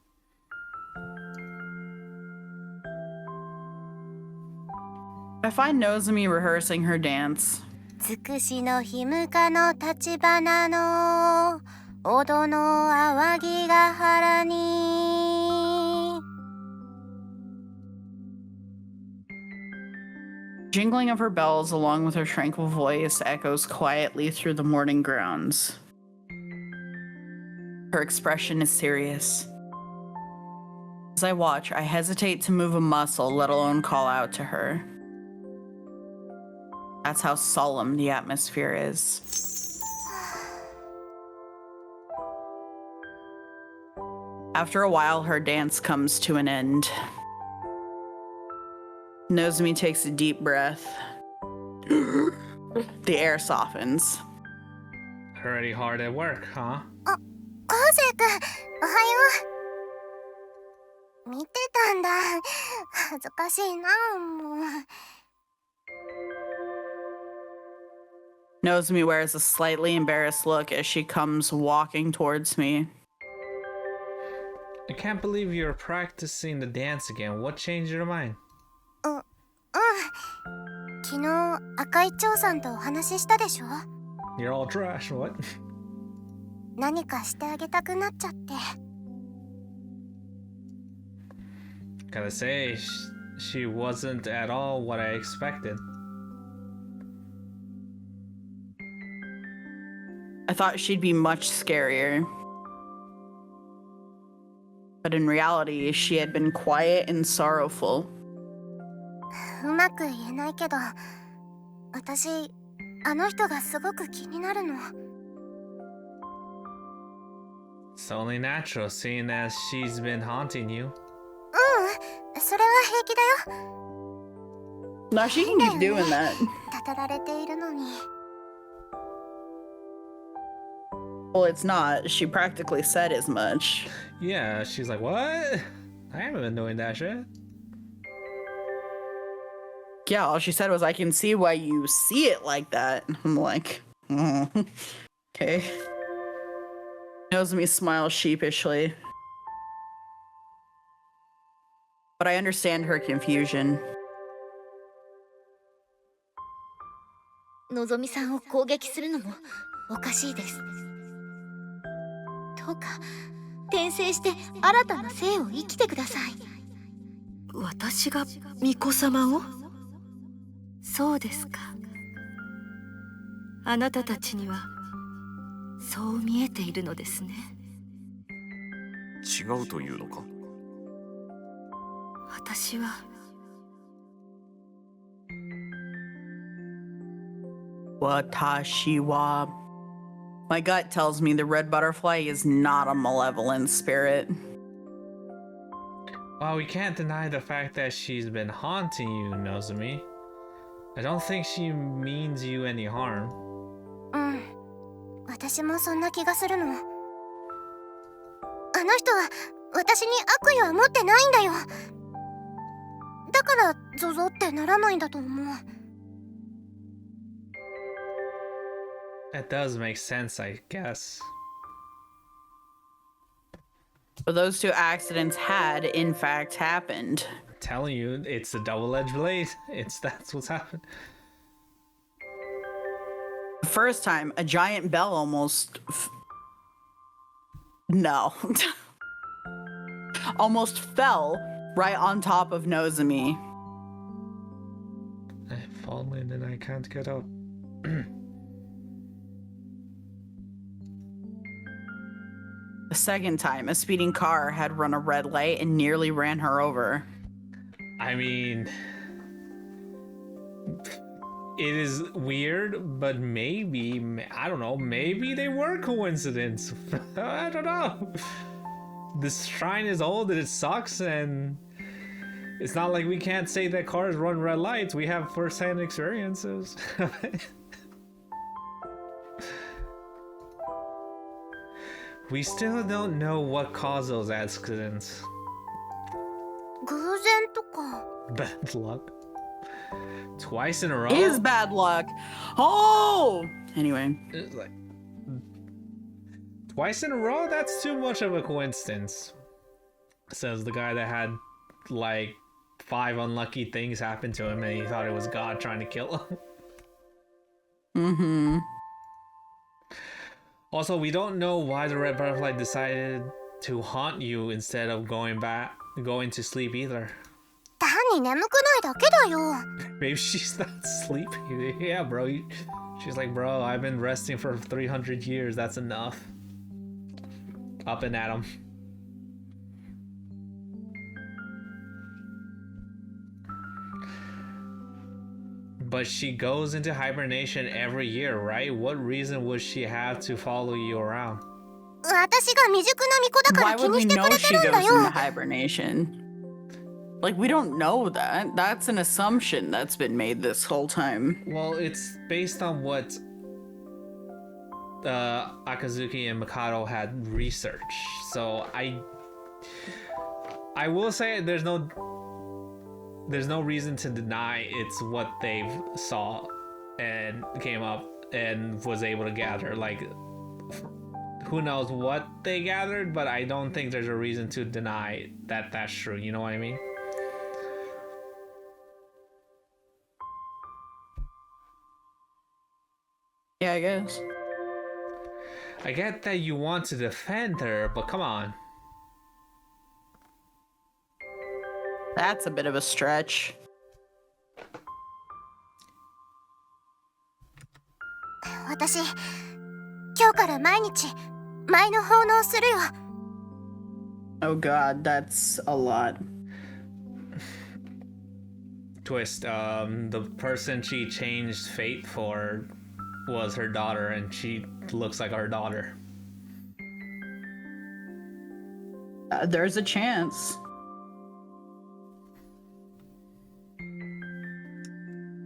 I find Nozomi rehearsing her dance. つくしのひむかの立花のおどのあわぎが原に Jingling of her bells along with her tranquil voice echoes quietly through the morning grounds. Her expression is serious. As I watch, I hesitate to move a muscle, let alone call out to her. That's how solemn the atmosphere is. After a while, her dance comes to an end. Nozomi takes a deep breath. The air softens. Already hard at work, huh? 昴生くんおはよう見てたんだ恥ずかしいなもう Nozomi wears a slightly embarrassed look as she comes walking towards me. I can't believe you're practicing the dance again. What changed your mind? 昨日赤い蝶さんとお話ししたでしょ You're all trash, what? 何かしてあげたくなっちゃって Gotta say, she wasn't at all what I expected. I thought she'd be much scarier. But in reality, she had been quiet and sorrowful. うまく言えないけど、私、あの人がすごく気になるの。It's only natural, seeing as she's been haunting you. それは平気だよ。 Now she can keep doing that. たたられているのに。 Well, it's not. She practically said as much. Yeah, she's like, what? I haven't been doing that shit. Yeah, all she said was, I can see why you see it like that. I'm like, oh, okay. Nozomi smiles sheepishly. But I understand her confusion. のぞみさんを攻撃するのもおかしいです。どうか転生して新たな生を生きてください。私が巫女様を？そうですか。あなたたちにはそう見えているのですね。違うというのか？私はWatashi wa. My gut tells me the red butterfly is not a malevolent spirit. Well, we can't deny the fact that she's been haunting you, Nozomi. I don't think she means you any harm. 私もそんな気がするの。あの人は私に悪意は持ってないんだよ。だからゾゾってならないんだと思う。 That does make sense, I guess. But those two accidents had, in fact, happened. I'm telling you, it's a double-edged blade. That's what's happened. The first time, a giant bell almost... No. Almost fell right on top of Nozomi. I've fallen and I can't get up. The second time, a speeding car had run a red light and nearly ran her over. I mean, it is weird, but maybe, I don't know, maybe they were coincidence. I don't know. This shrine is old and it sucks, and it's not like we can't say that cars run red lights. We have first-hand experiences. We still don't know what caused those accidents. 偶然とか。 Bad luck. Twice in a row? It is bad luck. Oh! Anyway. It's like, twice in a row? That's too much of a coincidence. Says the guy that had like 5 unlucky things happen to him and he thought it was God trying to kill him. Mm-hmm. Also, we don't know why the red butterfly decided to haunt you instead of going to sleep either. 単に眠くないだけだよ。 Maybe she's not sleeping. Yeah, bro. She's like, bro, I've been resting for 300 years. That's enough. Up and at 'em. But she goes into hibernation every year, right? What reason would she have to follow you around? 私が未熟な巫女だか Why ら気 would に we してく know れ she てるん goes だ into よ。 hibernation? Like, we don't know that. That's an assumption that's been made this whole time. Well, it's based on what Akazuki and Mikado had researched. So I will say there's no reason to deny it's what they saw and came up and was able to gather. Like, who knows what they gathered, but I don't think there's a reason to deny that that's true. You know what I mean? Yeah, I guess. I get that you want to defend her, but come on. That's a bit of a stretch. 私、今日から毎日前の奉納するよ。 Oh god, that's a lot. Twist. The person she changed fate for was her daughter, and she looks like our daughter. There's a chance.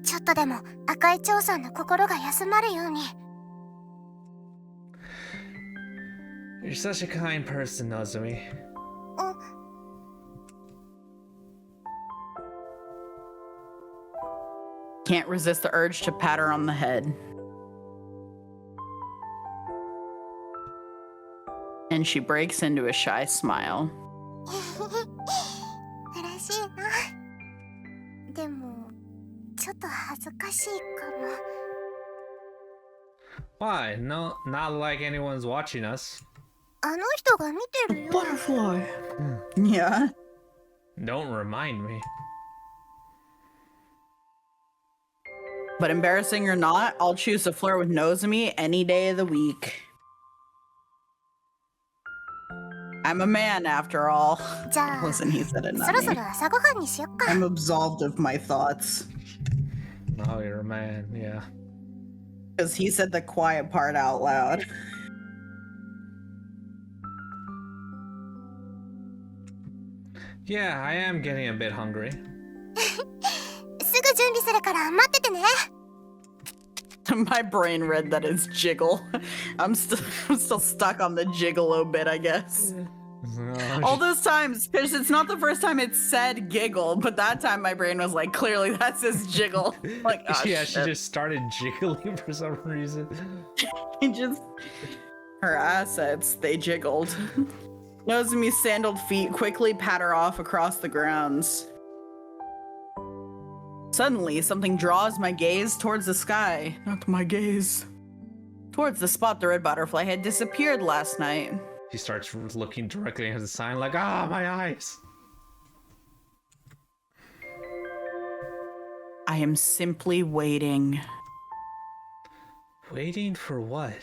ちょっとでも赤い蝶さんの心が休まるように。 You're such a kind person, Nozomi. Can't resist the urge to pat her on the head. And she breaks into a shy smile. 嬉しいな。でもちょっと恥ずかしいかも。 Why? No, not like anyone's watching us. あの人が見てるよ。 Butterfly. Yeah. Don't remind me. But embarrassing or not, I'll choose to flirt with Nozomi any day of the week. I'm a man after all. じゃあ、 Listen, he said it, そ not ろそ me. ろ朝ごはんにしよっか。 I'm absolved of my thoughts. Oh, you're a man, yeah. Because he said the quiet part out loud. Yeah, I am getting a bit hungry. すぐ準備するから待っててね。 My brain read that as jiggle. I'm still stuck on the gigolo bit, I guess. All those times, because it's not the first time it said giggle, but that time my brain was like, clearly that says jiggle. Like, oh, yeah, shit. she just started jiggling for some reason. Her assets, they jiggled. Nozomi's sandaled feet quickly patter off across the grounds. Suddenly, something draws my gaze towards the sky. Not my gaze. Towards the spot the red butterfly had disappeared last night. She starts looking directly at the sign like, ah, my eyes. I am simply waiting. Waiting for what?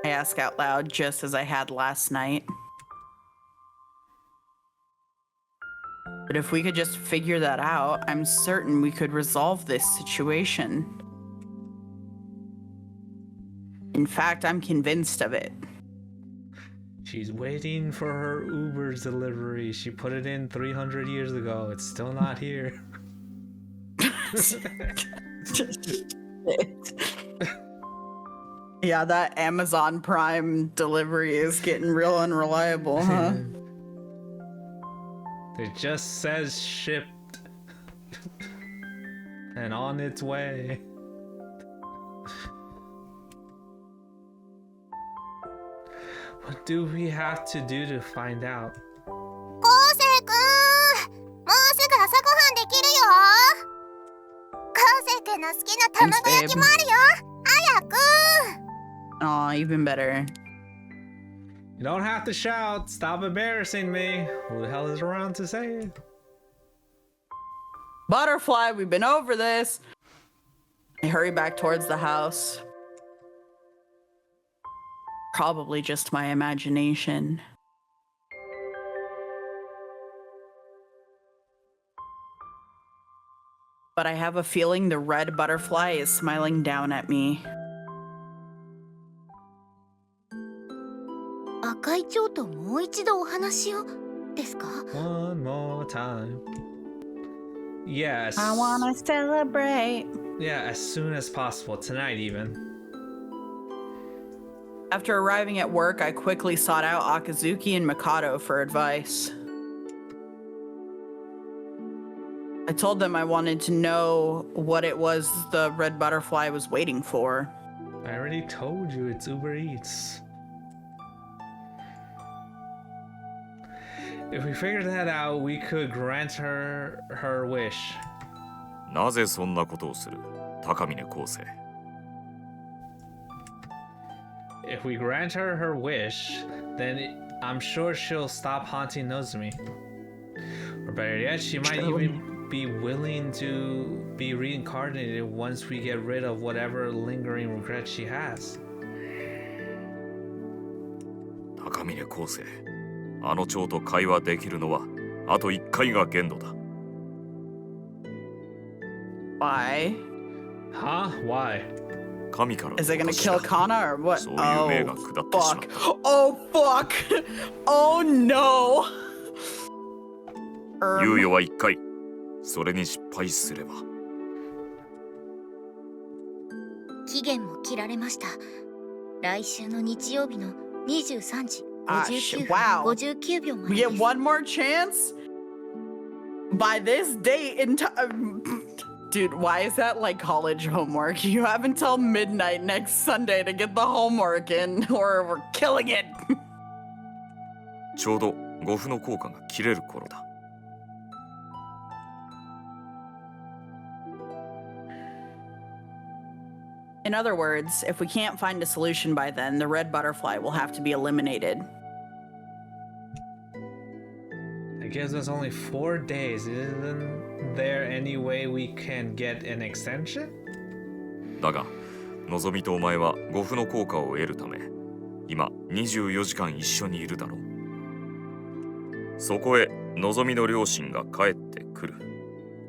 I ask out loud just as I had last night. But if we could just figure that out, I'm certain we could resolve this situation. In fact, I'm convinced of it. She's waiting for her Uber's delivery. She put it in 300 years ago. It's still not here. Yeah, that Amazon Prime delivery is getting real unreliable, huh? It just says shipped and on its way. What do we have to do to find out? 昴生くん、もうすぐ朝ごはんできるよ。昴生くんの好きな卵焼きもあるよ。早く。 Aw, even better. You don't have to shout. Stop embarrassing me. Who the hell is around to say it? Butterfly, we've been over this. I hurry back towards the house. Probably just my imagination. But I have a feeling the red butterfly is smiling down at me. 赤い蝶ともう一度お話をですか？ One more time. Yes. I wanna celebrate. Yeah, as soon as possible. Tonight, even. After arriving at work, I quickly sought out Akazuki and Mikado for advice. I told them I wanted to know what it was the red butterfly was waiting for. I already told you it's Uber Eats. If we figured that out, we could grant her her wish. なぜそんなことをする高峰昴生。 If we grant her her wish, then I'm sure she'll stop haunting Nozomi. Or better yet, she might even be willing to be reincarnated once we get rid of whatever lingering regret she has. 高峰昴生、あの蝶と会話できるのはあと1回が限度だ。Why? Huh? Why? 神からの Is it gonna 脅しだ kill Kana or what? そういう命が下ってしまっ Fuck. た。 Oh, fuck. Oh, no. 猶予は1回。それに失敗すれば。期限も切られました。来週の日曜日の23時59分 wow. 59秒まで We で get す。 one more chance? By this date in time. Dude, why is that like college homework? You have until midnight next Sunday to get the homework in, or we're killing it. ちょうど護符の効果が切れる頃だ。In other words, if we can't find a solution by then, the red butterfly will have to be eliminated. It gives us only 4 days. Isn't there any way we can get an extension? だが、のぞみとお前は護符の効果を得るため、今24時間一緒にいるだろう。そこへのぞみの両親が帰ってくる。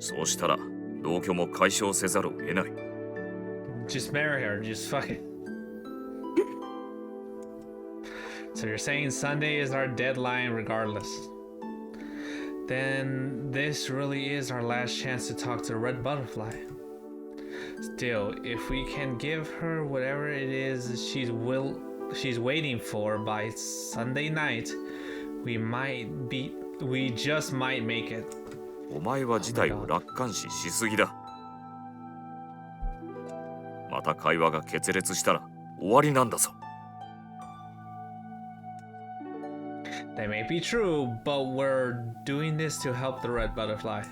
そうしたら同居も解消せざるを得ない。Just marry her. Just fuck it. So you're saying Sunday is our deadline regardless. Then this really is our last chance to talk to the red butterfly. Still, if we can give her whatever it is she's waiting for by Sunday night, we just might make it. お前は事態を楽観視しすぎだ。また会話が決裂したら終わりなんだぞ。That may be true, but we're doing this to help the red butterfly.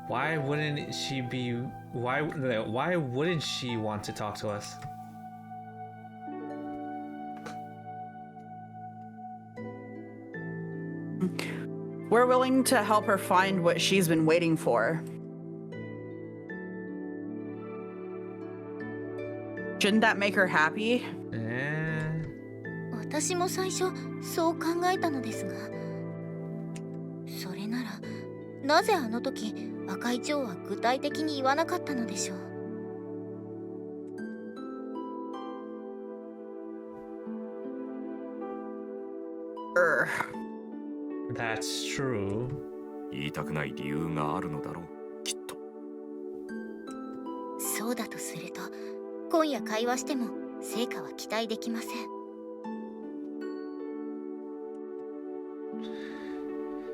Why wouldn't she want to talk to us? We're willing to help her find what she's been waiting for. Shouldn't that make her happy? 私も最初そう考えたのですが、それならなぜあの時赤い蝶は具体的に言わなかったのでしょう。That's true. 言いたくない理由があるのだろう、きっと。そうだとすると、今夜会話しても成果は期待できません。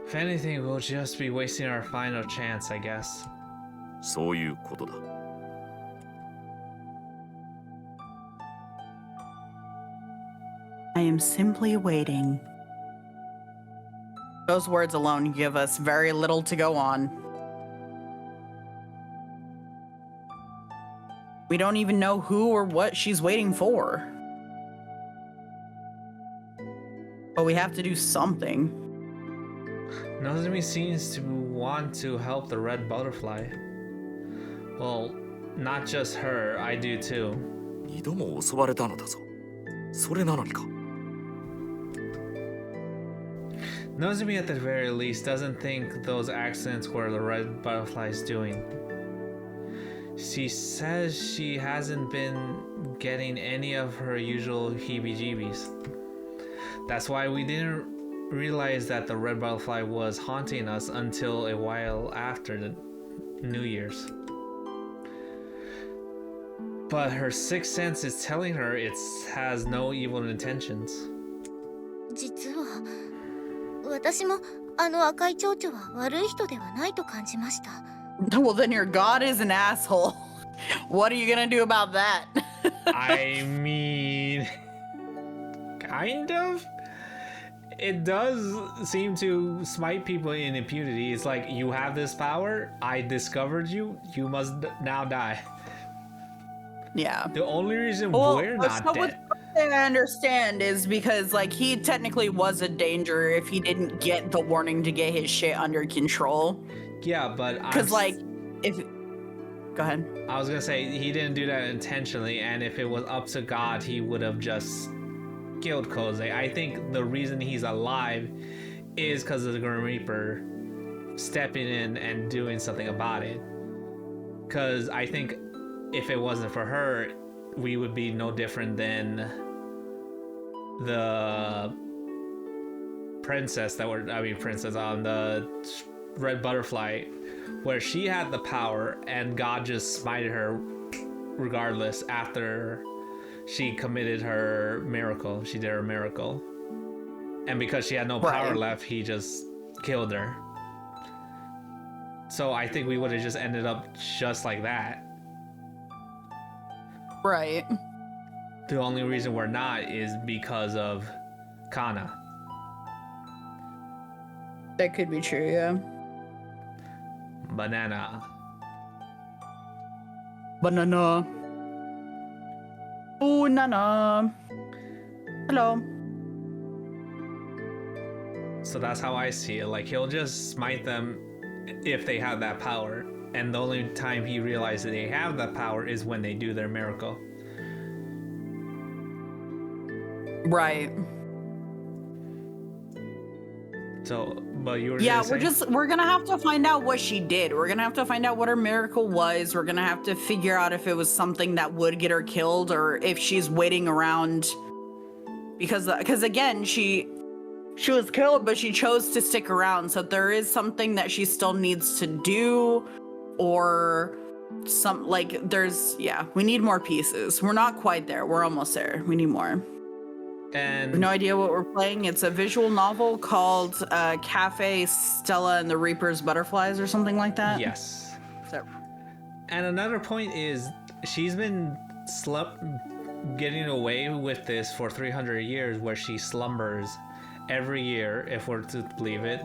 If anything, we'll just be wasting our final chance, I guess. そういうことだ。I am simply waiting. Those words alone give us very little to go on. We don't even know who or what she's waiting for. But we have to do something. Nozomi seems to want to help the red butterfly. Well, not just her, I do too. 2度も襲われたのだぞ。それなのにか。Nozomi, at the very least, doesn't think those accidents were the red butterfly's doing. She says she hasn't been getting any of her usual heebie-jeebies. That's why we didn't realize that the red butterfly was haunting us until a while after the New Year's. But her sixth sense is telling her it has no evil intentions. 実は私もあの赤い蝶々は悪い人ではないと感じました。Well, then your god is an asshole. What are you gonna do about that? I mean, kind of. It does seem to smite people in impunity. It's like, you have this power, I discovered you, you must now die. Yeah. The only reason Well, we're not so dead. say I understand is because like he technically was a danger if he didn't get the warning to get his shit under control. Yeah, but Because like if go ahead. I was gonna say he didn't do that intentionally, and if it was up to God, he would have just killed Koze. I think the reason he's alive is because of the Grim Reaper stepping in and doing something about it. Because I think if it wasn't for her, we would be no different than the princess on the red butterfly, where she had the power and God just smited her regardless after she committed her miracle. She did her miracle. And because she had no power left, he just killed her. So I think we would have just ended up just like that. Right. The only reason we're not is because of Kana. That could be true, yeah. Banana. Banana. Banana. Hello. So that's how I see it. Like, he'll just smite them if they have that power. And the only time he realizes they have that power is when they do their miracle. Right. So, but you were we're gonna have to find out what she did. We're gonna have to find out what her miracle was. We're gonna have to figure out if it was something that would get her killed or if she's waiting around because again, she was killed, but she chose to stick around. So there is something that she still needs to do, or we need more pieces. We're not quite there. We're almost there. We need more. And No idea what we're playing. It's a visual novel called Café, Stella, and the Reaper's Butterflies or something like that. yes. So, And another point is she's been getting away with this for 300 years, where she slumbers every year, if we're to believe it.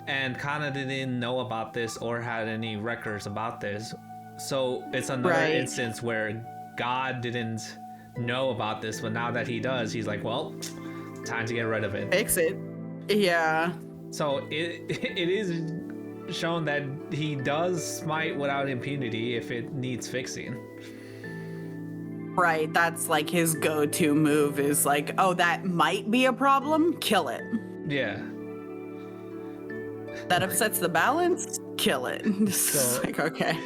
And Kana didn't know about this or had any records about this. So it's another instance where God didn't know about this, but now that he does, he's like, well, time to get rid of it. fix it. Yeah. So it is shown that he does smite without impunity if it needs fixing. Right. That's like his go-to move is like, oh, that might be a problem. Kill it. Yeah. That upsets the balance. Kill it. So- like, okay.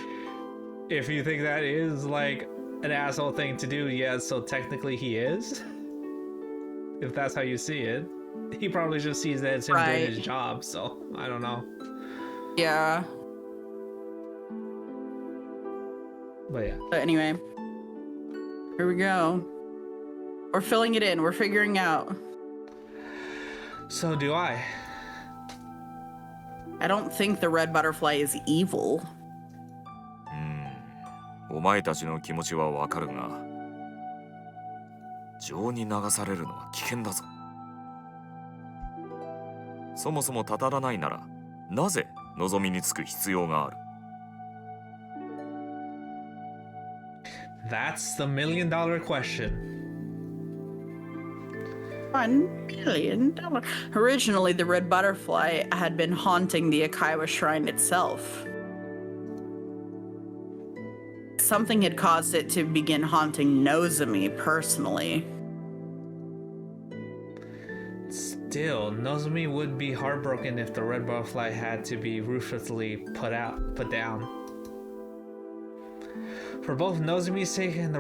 If you think that is like an asshole thing to do, yeah, so technically he is. If that's how you see it. He probably just sees that it's him doing his job, so I don't know. Yeah. But yeah. But anyway. Here we go. We're filling it in. We're figuring out. So do I. I don't think the red butterfly is evil. お前たちの気持ちはわかるが、情に流されるのは危険だぞ。そもそもたたらないなら、なぜ望みにつく必要がある？ That's the $1 million question. $1 million. Originally, the red butterfly had been haunting the Akaiwa shrine itself. Something had caused it to begin haunting Nozomi personally. Still, Nozomi would be heartbroken if the red butterfly had to be ruthlessly put down. For both Nozomi's sake and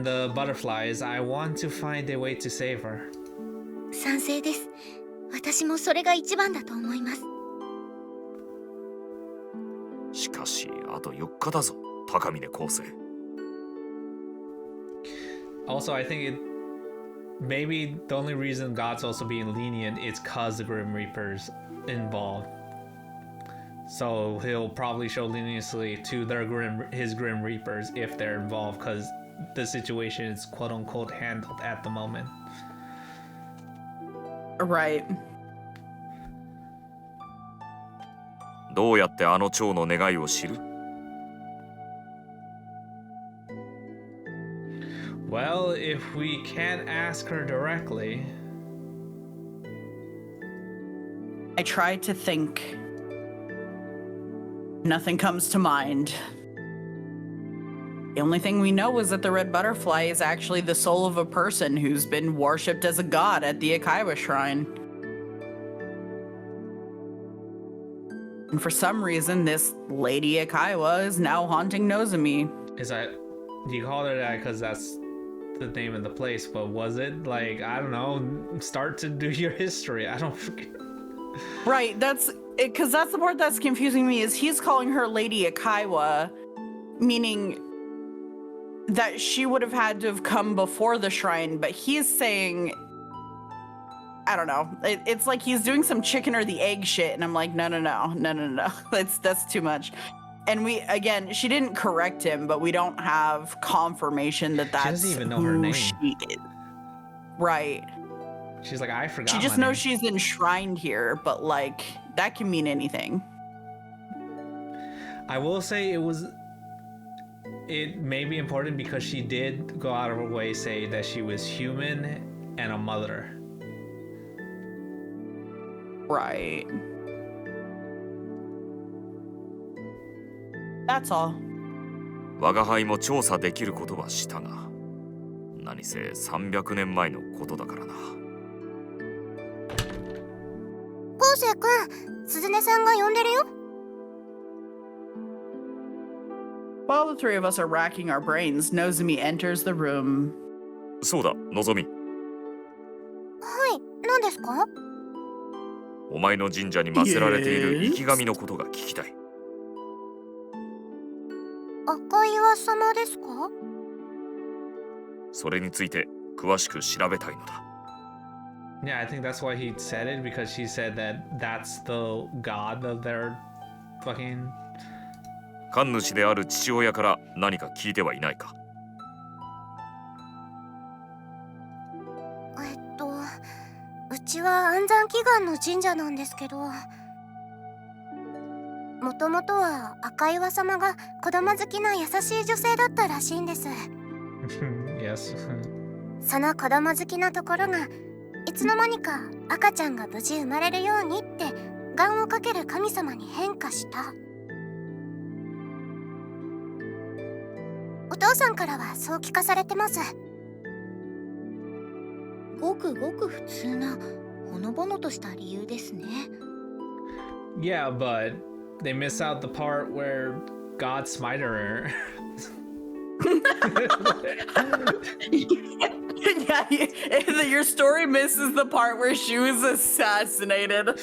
the butterflies, I want to find a way to save her. 賛成です。私もそれが一番だと思います。しかし、あと4日だぞ、高峰昴生。Also, I think maybe the only reason God's also being lenient is cause the Grim Reaper's involved. So he'll probably show leniency to his Grim Reapers if they're involved, because the situation is quote unquote handled at the moment. Right. どうやってあの蝶の願いを知る？ Well, if we can't ask her directly. I tried to think. Nothing comes to mind. The only thing we know is that the red butterfly is actually the soul of a person who's been worshipped as a god at the Akaiwa shrine. And for some reason, this Lady Akaiwa is now haunting Nozomi. Is that, you called her that because that's the name of the place, but was it like, I don't know, start to do your history. I don't forget. Right, that's it, because that's the part that's confusing me, is he's calling her Lady Akaiwa, meaning that she would have had to have come before the shrine, but he's saying, I don't know, it's like he's doing some chicken or the egg shit, and I'm like, no, that's too much. And she didn't correct him, but we don't have confirmation that that's She doesn't even know her name. she is. Right. She's like, I forgot. She just my knows name. she's enshrined here, but like, that can mean anything. I will say it may be important because she did go out of her way say that she was human and a mother. Right. That's all. 我が輩も調査できることはしたが、何せ300年前のことだからな。昴生君、鈴音さんが呼んでるよ。While the three of us are racking our brains, Nozomi enters the room. そうだ、のぞみ。はい、何ですか？お前の神社に祀られている生神のことが聞きたい。赤岩様ですか？それについて詳しく調べたいのだ。Yeah, I think that's why he said it, because she said that that's the god of their fucking... 神主である父親から何か聞いてはいないか？うちは安産祈願の神社なんですけど、もともとは赤岩様が子供好きな優しい女性だったらしいんです。Yes. その子供好きなところがいつの間にか赤ちゃんが無事生まれるようにって願をかける神様に変化した。お父さんからはそう聞かされてます。ごくごく普通なほのぼのとした理由ですね。Yeah, but they miss out the part where God smited her. Yeah, your story misses the part where she was assassinated.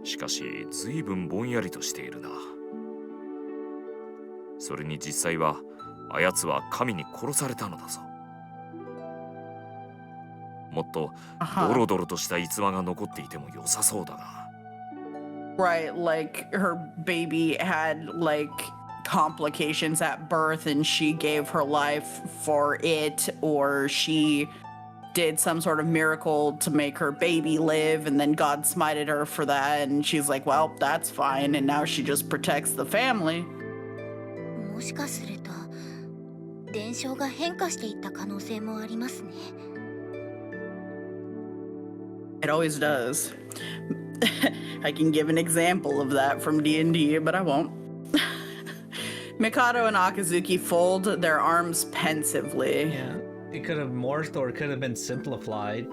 しかし随分ぼんやりとしているな。それに実際はあやつは神に殺されたのだぞ。もっとドロドロとした逸話が残っていても良さそうだな。Right, like her baby had like complications at birth and she gave her life for it, or she did some sort of miracle to make her baby live and then God smited her for that, and she's like, well, that's fine, and now she just protects the family. もしかすると伝承が変化していった可能性もありますね。It always does. I can give an example of that from D&D, but I won't. Mikado and Akazuki fold their arms pensively. Yeah, it could have morphed or it could have been simplified.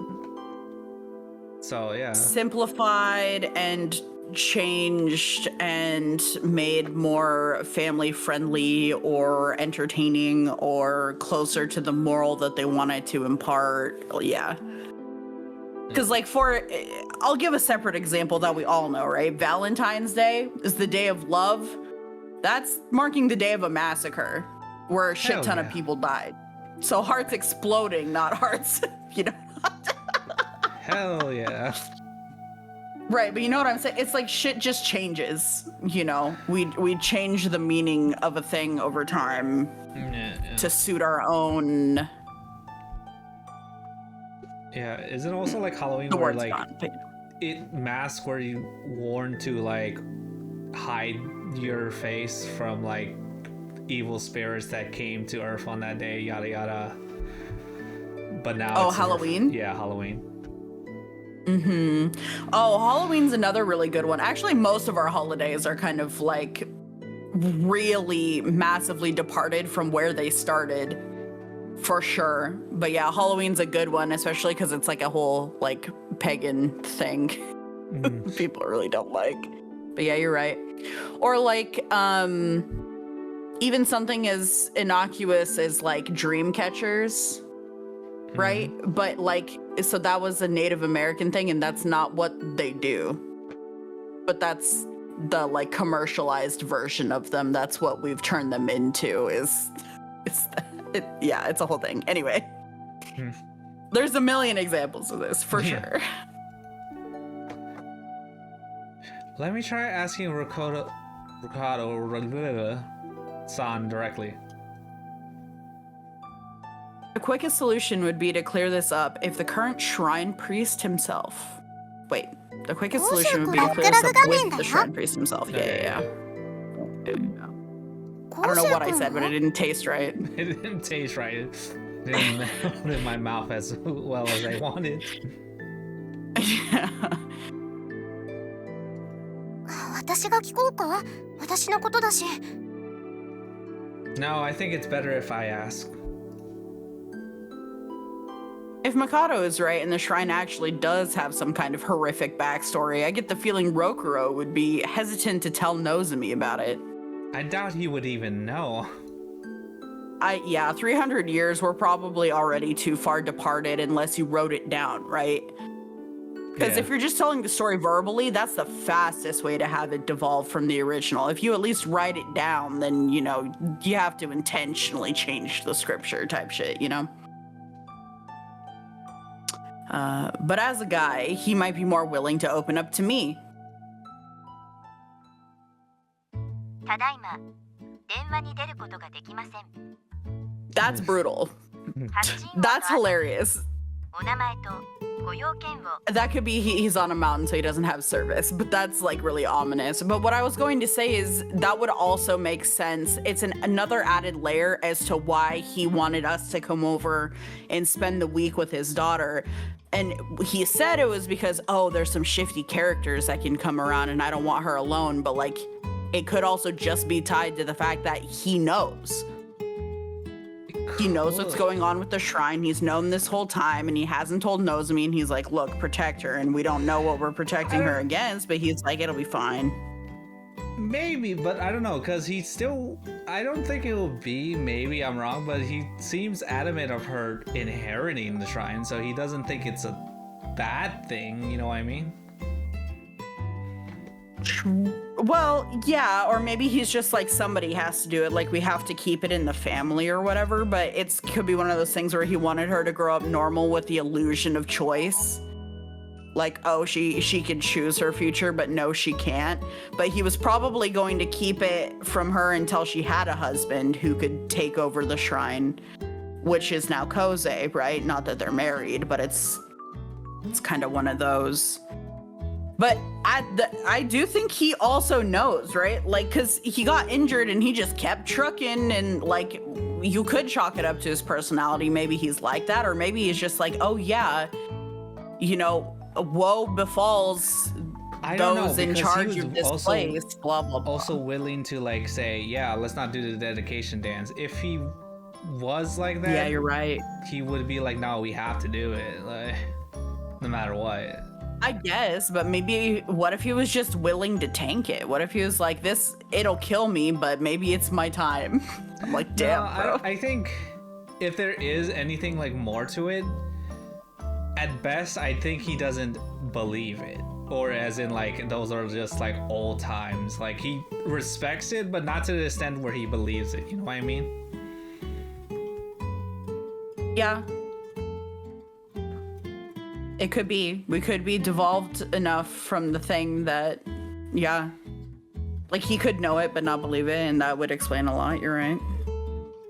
So, yeah. Simplified and changed and made more family friendly or entertaining or closer to the moral that they wanted to impart. Yeah. Because like I'll give a separate example that we all know, right? Valentine's Day is the day of love. That's marking the day of a massacre where a shit ton of people died. So hearts exploding, not hearts, you know. Hell yeah. Right, but you know what I'm saying? It's like shit just changes, you know? We change the meaning of a thing over time to suit our own... Yeah, isn't it also like Halloween The where word's like gone. it masks where you worn to like hide your face from like evil spirits that came to Earth on that day, yada yada. But now it's Halloween? Yeah, Halloween. Oh, Halloween's another really good one. Actually, most of our holidays are kind of like really massively departed from where they started, for sure. But yeah, Halloween's a good one, especially because it's like a whole like pagan thing. People really don't like. But yeah, you're right. Or like even something as innocuous as like dream catchers, right? But like, so that was a Native American thing, and that's not what they do. But that's the like commercialized version of them. That's what we've turned them into. Yeah, it's a whole thing. Anyway, there's a million examples of this for sure. Let me try asking San directly. The quickest solution would be to clear this up if the current shrine priest himself. Wait, the quickest solution would be to clear this up with the shrine priest himself. Yeah. I don't know what I said, but it didn't taste right. It didn't taste right. It didn't melt in my mouth as well as I wanted. Yeah. 私が聞こうか？私のことだし。 No, I think it's better if I ask. If Mikado is right and the shrine actually does have some kind of horrific backstory, I get the feeling Rokuro would be hesitant to tell Nozomi about it. I doubt he would even know. Yeah, 300 years were probably already too far departed unless you wrote it down, right? Because if you're just telling the story verbally, that's the fastest way to have it devolve from the original. If you at least write it down, then, you know, you have to intentionally change the scripture type shit, you know? But as a guy, he might be more willing to open up to me. ただいま電話に出ることができません。 That's brutal. That's hilarious. お名前とご用件を That could be he's on a mountain so he doesn't have service, but that's like really ominous. But what I was going to say is that would also make sense. It's another added layer as to why he wanted us to come over and spend the week with his daughter. And he said it was because, oh, there's some shifty characters that can come around and I don't want her alone. But like, it could also just be tied to the fact that he knows. He knows what's going on with the shrine. He's known this whole time and he hasn't told Nozomi, and he's like, look, protect her. And we don't know what we're protecting her against, but he's like, it'll be fine. Maybe, but I don't know, because he still... I don't think it will be, maybe I'm wrong, but he seems adamant of her inheriting the shrine, so he doesn't think it's a bad thing, you know what I mean? Well, yeah, or maybe he's just like, somebody has to do it, like we have to keep it in the family or whatever, but it could be one of those things where he wanted her to grow up normal with the illusion of choice. Like, oh, she can choose her future, but no, she can't. But he was probably going to keep it from her until she had a husband who could take over the shrine, which is now Koze, right? Not that they're married, but it's kind of one of those. But I do think he also knows, right? Like, because he got injured and he just kept trucking, and like, you could chalk it up to his personality. Maybe he's like that, or maybe he's just like, oh yeah, you know, woe befalls those in charge of this place, blah, blah, blah. Also willing to like say, yeah, let's not do the dedication dance. If he was like that, yeah, you're right. He would be like, no, we have to do it, like, no matter what. I guess, but maybe what if he was just willing to tank it? What if he was like, this, it'll kill me, but maybe it's my time. I'm like, damn, no, bro. I think if there is anything like more to it, at best, I think he doesn't believe it. Or as in like, those are just like old times. Like, he respects it, but not to the extent where he believes it. You know what I mean? Yeah. It could be. We could be devolved enough from the thing that, yeah. Like, he could know it but not believe it, and that would explain a lot. You're right.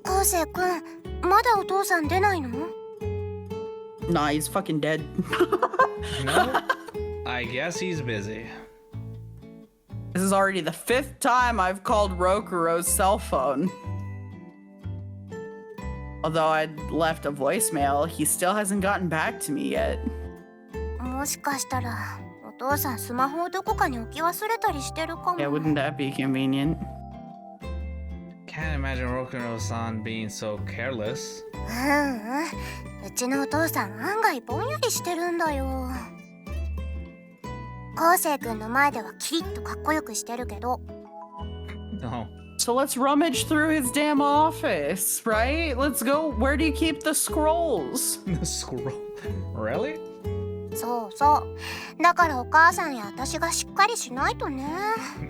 昴生君、まだお父さん出ないの？ Nah, he's fucking dead. No, I guess he's busy. This is already the 5th time I've called Rokuro's cell phone. Although I left a voicemail, he still hasn't gotten back to me yet. もしかしたらお父さんスマホをどこかに置き忘れたりしてるかも。 Yeah, wouldn't that be convenient? Can't imagine Rokuno-san being so careless. うちのお父さん案外ぼんやりしてるんだよ。昴生君の前ではキリッとかっこよくしてるけど。No. So let's rummage through his damn office, right? Let's go. Where do you keep the scrolls? The scroll. Really? そうそう。だからお母さんや私がしっかりしないとね。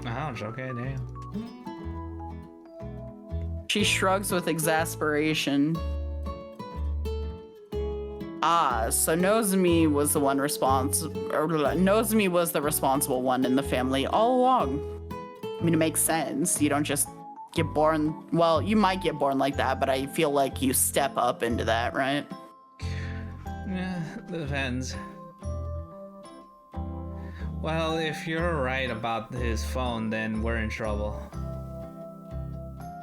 Ouch, okay, damn. She shrugs with exasperation. Ah, so Nozomi was the one Nozomi was the responsible one in the family all along. I mean, it makes sense. You don't just get born. Well, you might get born like that, but I feel like you step up into that, right? Yeah, depends. Well, if you're right about his phone, then we're in trouble.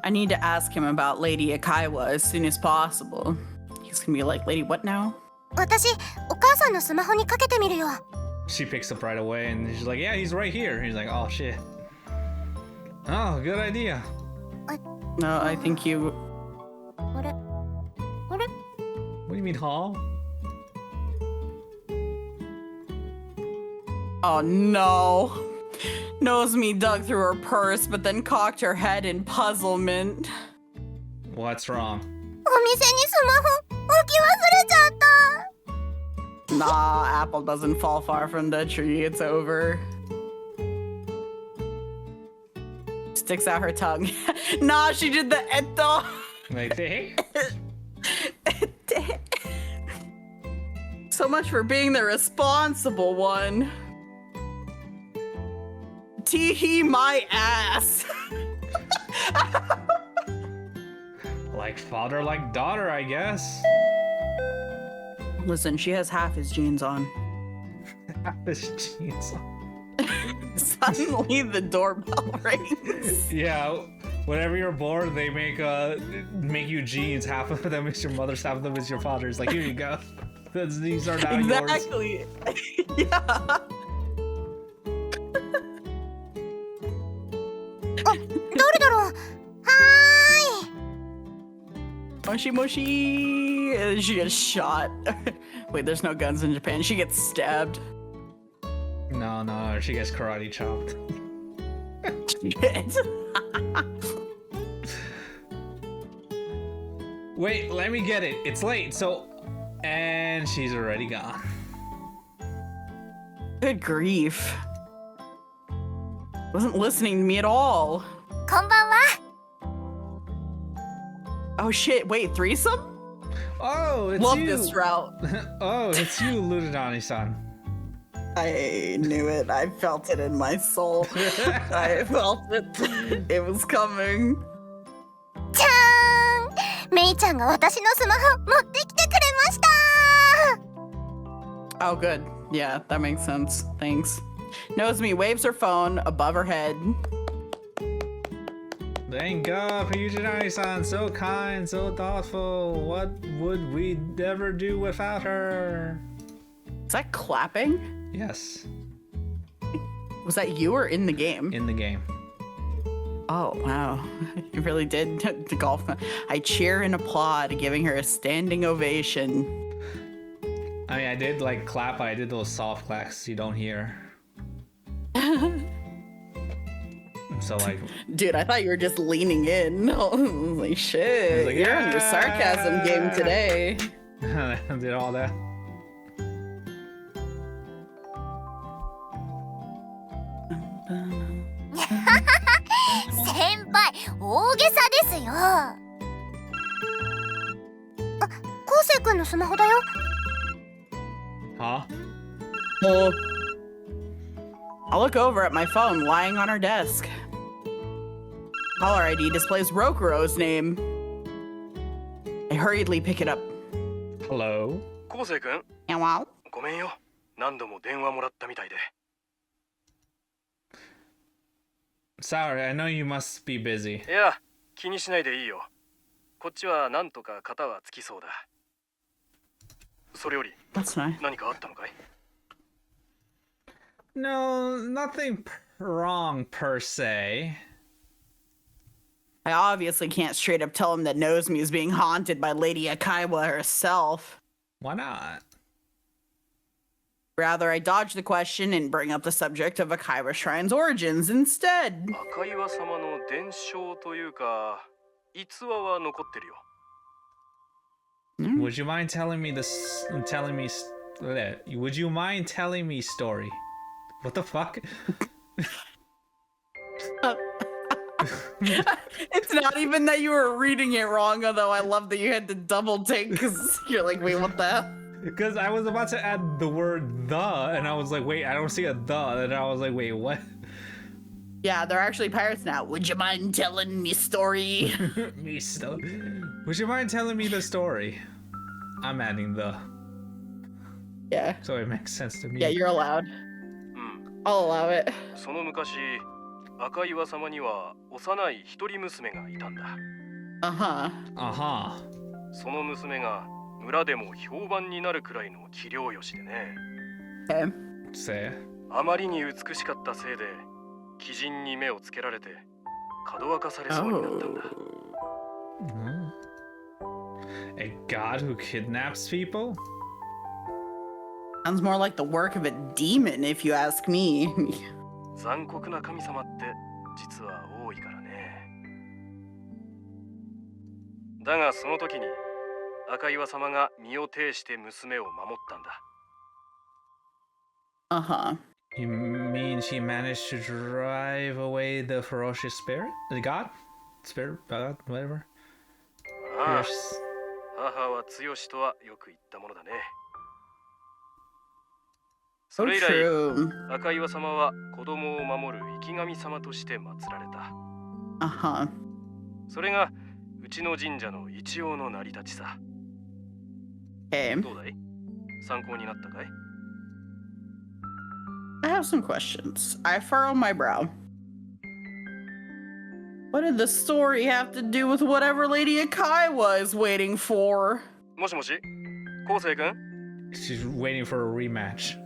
I need to ask him about Lady Akaiwa as soon as possible. He's gonna be like, Lady, what now? 私、お母さんのスマホにかけてみるよ。 She picks up right away and she's like, yeah, he's right here. He's like, oh shit. Oh, good idea. No, I think you... あれ What do you mean, Hall? Oh no. Nozomi dug through her purse, but then cocked her head in puzzlement. What's wrong? お店にスマホ置き忘れちゃった。 Nah, apple doesn't fall far from the tree. It's over. Sticks out her tongue. Nah, she did the eto. Like, hey? So much for being the responsible one. Tee-hee my ass. Like father, like daughter, I guess. Listen, she has half his jeans on. His jeans on. Suddenly the doorbell rings. Yeah, whenever you're bored, they make you jeans. Half of them is your mother's, half of them is your father's. Like, here you go. These are now yours. Exactly. Yeah. 誰だろう。はーい。 Moshi moshi. And she gets shot. Wait, there's no guns in Japan. She gets stabbed. No, she gets karate chopped. Shit. Wait, let me get it. It's late, so... And she's already gone. Good grief. Wasn't listening to me at all. こんばんは。 Oh shit, wait, threesome? Oh, it's Love you. this route. Oh, it's you, Ludodani-san. I knew it. I felt it in my soul. I felt it. It was coming. じゃーん。メイちゃんが私のスマホ持ってきてくれました。 Oh, good. Yeah, that makes sense. Thanks. Nozomi waves her phone above her head. Thank God for Yujinari-san, so kind, so thoughtful. What would we ever do without her? Is that clapping? Yes, Was that you or in the game? in the game. Oh, wow. You really did the golf. I cheer and applaud, giving her a standing ovation. I mean, I did like clap, but I did those soft claps you don't hear. So like, Dude, I thought you were just leaning in. Holy shit. like, You're on your sarcasm game today. I did all that. 先輩、大げさですよ。あ、昴生君のスマホだよ。 Huh? Oh. I'll look over at my phone lying on her desk. Caller ID displays Rokuro's name. I hurriedly pick it up. Hello? 昴生君 Hello? ごめんよ何度も電話もらったみたいで Sorry, I know you must be busy. いや気にしないでいいよこっちはなんとか型はつきそうだ。それより That's nice. 何かあったのかい？ No, nothing wrong per se. I obviously can't straight up tell him that Nozomi is being haunted by Lady Akaiwa herself. Why not? Rather, I dodge the question and bring up the subject of Akaiwa Shrine's origins instead. 赤岩様の伝承というか逸話は残ってるよ。 Would you mind telling me would you mind telling me story? What the fuck? It's not even that you were reading it wrong, although I love that you had to double take because you're like, wait, what the hell? Because I was about to add the word the, and I was like, wait, I don't see a the, and I was like, wait, what? Yeah, they're actually pirates now. Would you mind telling me story? Would you mind telling me the story? I'm adding the. Yeah. So it makes sense to me. Yeah, you're allowed. うん。 I'll allow it. その昔、赤岩様には幼い一人娘がいたんだ。 Uh-huh. Uh-huh. その娘が村でも評判になるくらいの器量よしでね。 Okay. Say. あまりに美しかったせいで、鬼人に目をつけられて、かどわかされそうになったんだ。 Hmm. A god who kidnaps people? Sounds more like the work of a demon, if you ask me. 残酷な神様って実は多いからね。だがその時に赤岩様が身を挺して娘を守ったんだ。 Uh-huh. You mean she managed to drive away the ferocious spirit? The god? Spirit? God? Whatever? ああ、 Fierce. 母は強しとはよく言ったものだね。 So それ以来、 true. 赤岩様は子供を守る生き神様として祀られた。 Uh-huh. それがうちの神社の一応の成り立ちさ。 Okay. どうだい？参考になったかい？ I have some questions. I furrow my brow. What did the story have to do with whatever Lady Akaiwa is waiting for? もしもし、昴生君？ She's waiting for a rematch.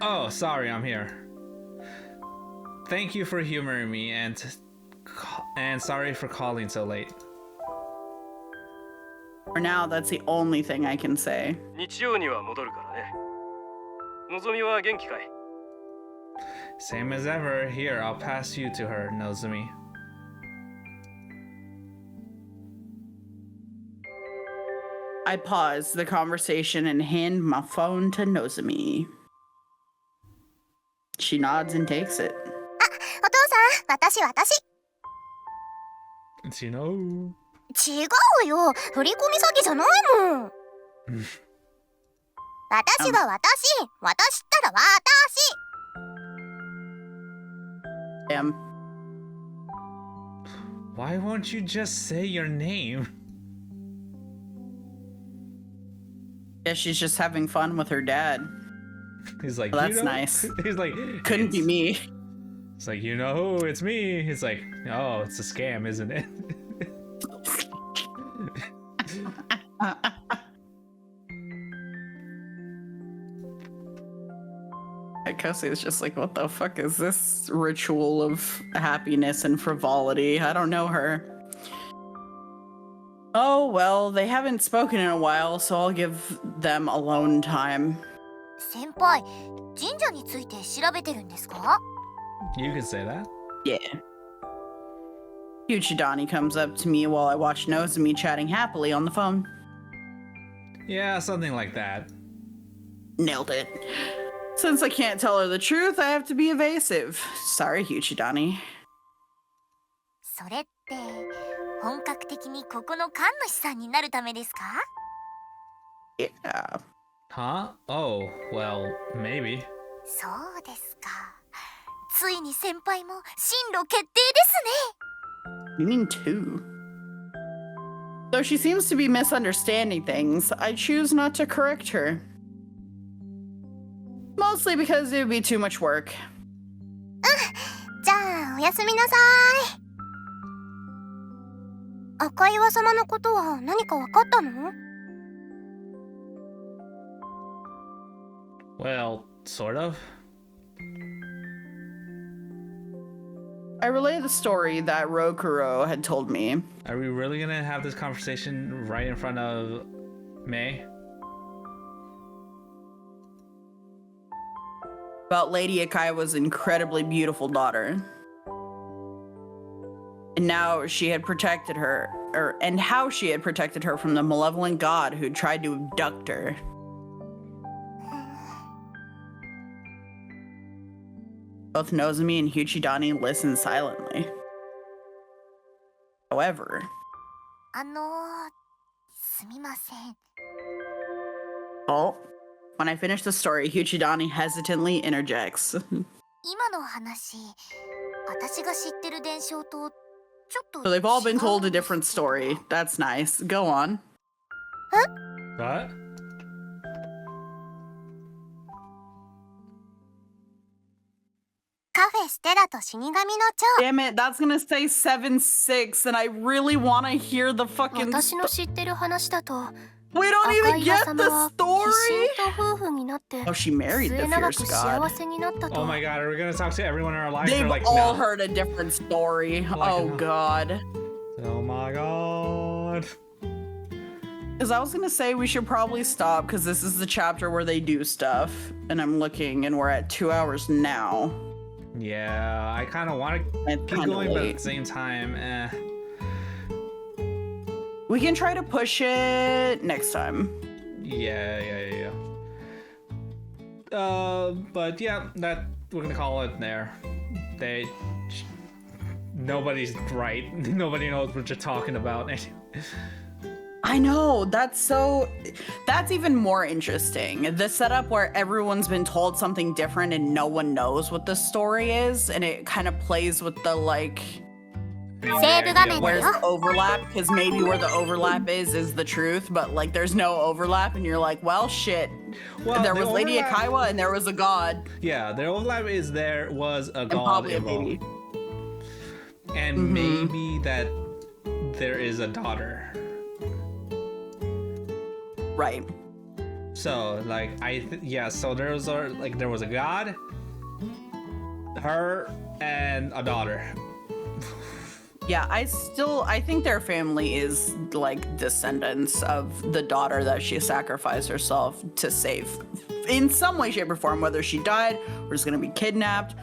Oh, sorry, I'm here. Thank you for humoring me and sorry for calling so late. For now, that's the only thing I can say. 日曜には戻るからね。のぞみは元気かい？ Same as ever. Here, I'll pass you to her, Nozomi. I pause the conversation and hand my phone to Nozomi. She nods and takes it. お父さん、私。 You know. 違うよ。振り込み詐欺じゃないもん。私は私。私ったら私。 Damn. Why won't you just say your name? Guess she's just having fun with her dad. He's like, Well, you that's know? nice. He's like, Couldn't be it's- me. It's like, you know, it's me. It's like, oh, it's a scam, isn't it? Kelsey is just like, what the fuck is this ritual of happiness and frivolity? I don't know her. Oh, well, they haven't spoken in a while, so I'll give them alone time. 先輩、神社について調べてるんですか？ You could say that. Yeah. Yuchidani comes up to me while I watch Nozomi chatting happily on the phone. Yeah, something like that. Nailed it. Since I can't tell her the truth, I have to be evasive. Sorry, Yuchidani. それって本格的にここの神主さんになるためですか？ Yeah. Huh? Oh, well, maybe. そうですか。ついに先輩も進路決定ですね。 You mean two? Though she seems to be misunderstanding things, I choose not to correct her. Mostly because it would be too much work. じゃあおやすみなさーい。赤岩様のことは何か分かったの？ Well, sort of. I relayed the story that Rokuro had told me. Are we really gonna have this conversation right in front of May? About Lady Akaiwa's incredibly beautiful daughter. And now she had protected her, and how she had protected her from the malevolent god who tried to abduct her. Both Nozomi and Huchidani listened silently. However, すみません。 oh, when I finish the story, Huchidani hesitantly interjects. 今の話、私が知ってる伝承とちょっと So they've all been told a 違うんです different story. That's nice. Go on. What? カフェステラと死神の蝶。 Damn it, that's gonna say 7-6, and I really want to hear the fucking. 私の知ってる話だと、 We don't 赤 even 岩 get 様 the は story. 鬼神と夫婦になって Oh, she married the 末永 fierce く幸 god. せになったと。 Oh my god, are we gonna talk to everyone in our lives? They've They're like, all no. heard a different story. Like, Oh no. god. Oh my god. Because I was gonna say we should probably stop because this is the chapter where they do stuff, and I'm looking, and we're at 2 hours now. Yeah, I kind of want to It's keep kinda going, but at late. the same time, We can try to push it next time. yeah. But yeah, that we're gonna call it there. Nobody's right. Nobody knows what you're talking about. I know, that's even more interesting. The setup where everyone's been told something different and no one knows what the story is, and it kind of plays with the like, セーブ画面だ where's よ。 the overlap? Because maybe where the overlap is the truth, but like there's no overlap, and you're like, well, shit. Well, There the was Lady overlap- Akaiwa and there was a god, Yeah, the overlap is there was a and god probably a involved. baby. And maybe that there is a daughter. Right. So like so there was a god, her, and a daughter. Yeah, I think their family is like descendants of the daughter that she sacrificed herself to save. In some way, shape, or form, whether she died, or is gonna be kidnapped,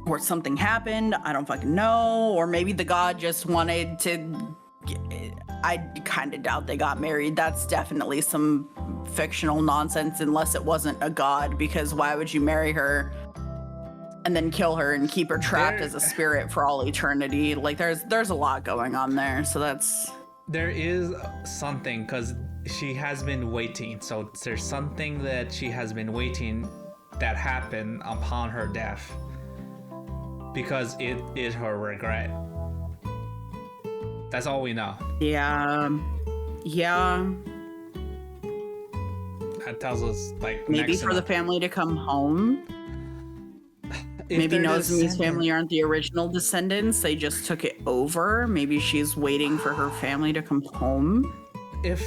or something happened, I don't fucking know. Or maybe the god just wanted to. I kind of doubt they got married. That's definitely some fictional nonsense, unless it wasn't a god, because why would you marry her and then kill her and keep her trapped as a spirit for all eternity? Like there's a lot going on there. So There is something because she has been waiting. So there's something that she has been waiting that happened upon her death because it is her regret. That's all we know. yeah. That tells us like Maybe next for the enough. family to come home. If Maybe they're Nozomi's descendants- family aren't the original descendants. They just took it over. Maybe she's waiting for her family to come home. If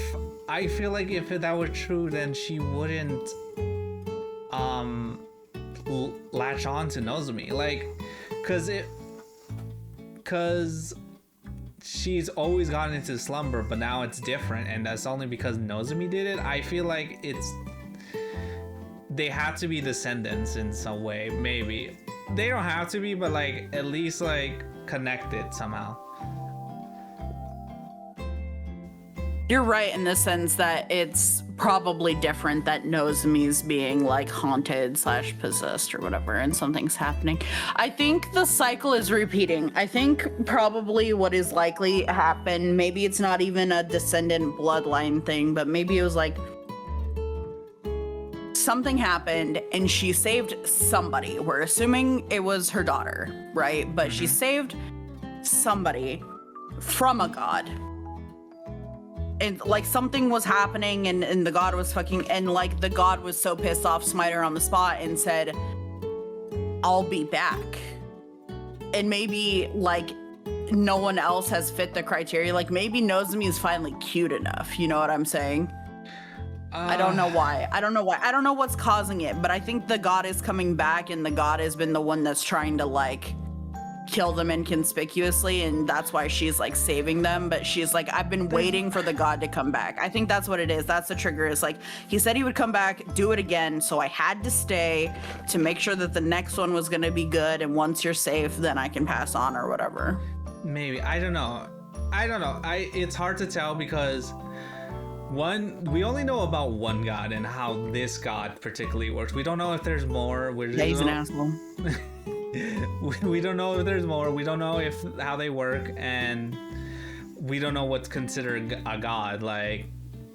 I feel like if that were true, then she wouldn't latch on to Nozomi, like, cause she's always gotten into slumber, but now it's different, and that's only because Nozomi did it. I feel like they have to be descendants in some way. Maybe they don't have to be, but like at least like connected somehow. You're right in the sense that it's probably different that Nozomi's being like haunted / possessed or whatever, and something's happening. I think the cycle is repeating. I think probably what is likely happen, maybe it's not even a descendant bloodline thing, but maybe it was like something happened and she saved somebody. We're assuming it was her daughter, right? But she saved somebody from a god. And like something was happening and the god was fucking, and like the god was so pissed off, smite her on the spot and said, I'll be back. and maybe like no one else has fit the criteria. Like maybe Nozomi is finally cute enough. You know what I'm saying? I don't know why. I don't know what's causing it, but I think the god is coming back, and the god has been the one that's trying to like kill them inconspicuously, and that's why she's like saving them. But she's like, I've been waiting for the god to come back. I think that's what it is. That's the trigger. Is like, he said he would come back, do it again, so I had to stay to make sure that the next one was gonna be good, and once you're safe, then I can pass on or whatever. Maybe. I don't know. It's hard to tell because we only know about one god and how this god particularly works. We don't know if there's more. He's an asshole. We don't know if there's more. We don't know how they work, and we don't know what's considered a god. Like,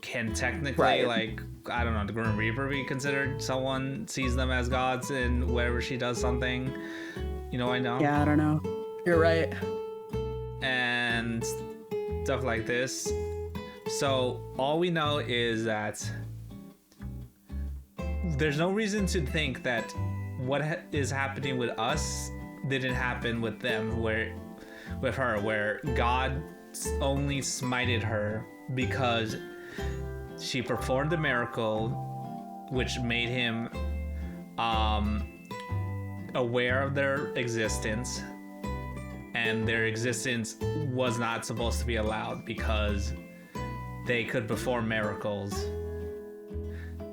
can technically, like, I don't know, the Grim Reaper be considered? Someone sees them as gods, and wherever she does something, you know, I know. Yeah, I don't know. You're right. And stuff like this. So all we know is that there's no reason to think that what is happening with us didn't happen with them, where God only smited her because she performed a miracle which made him aware of their existence, and their existence was not supposed to be allowed because they could perform miracles.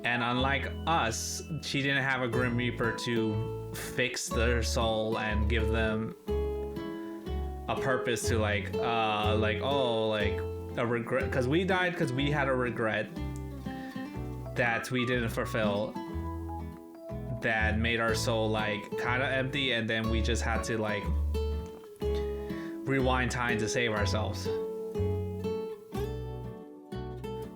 And unlike us, she didn't have a Grim Reaper to fix their soul and give them a purpose to like a regret, because we died because we had a regret that we didn't fulfill, that made our soul like kind of empty, and then we just had to like rewind time to save ourselves.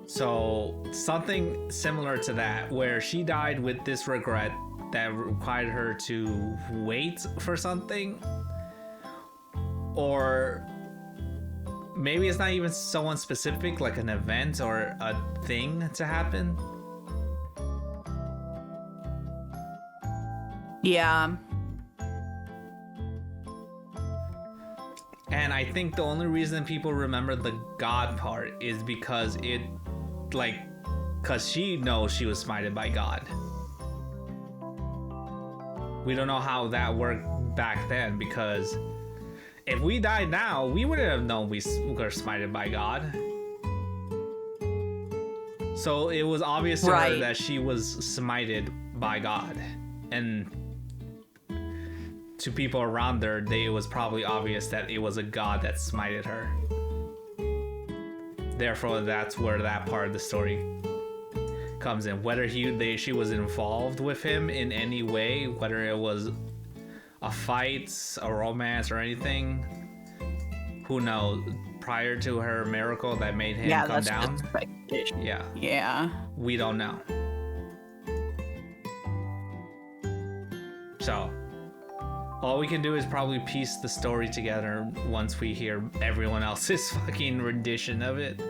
So something similar to that, where she died with this regret that required her to wait for something, or maybe it's not even someone specific, like an event or a thing to happen. Yeah. And I think the only reason people remember the God part is because because she knows she was smited by God. We don't know how that worked back then, because if we died now, we wouldn't have known we were smited by God. So it was obvious to her that she was smited by God. And to people around her, it was probably obvious that it was a god that smited her. Therefore, that's where that part of the story comes in. Whether she was involved with him in any way, whether it was a fight, a romance, or anything, who knows? Prior to her miracle that made him come down, we don't know. So all we can do is probably piece the story together once we hear everyone else's fucking rendition of it.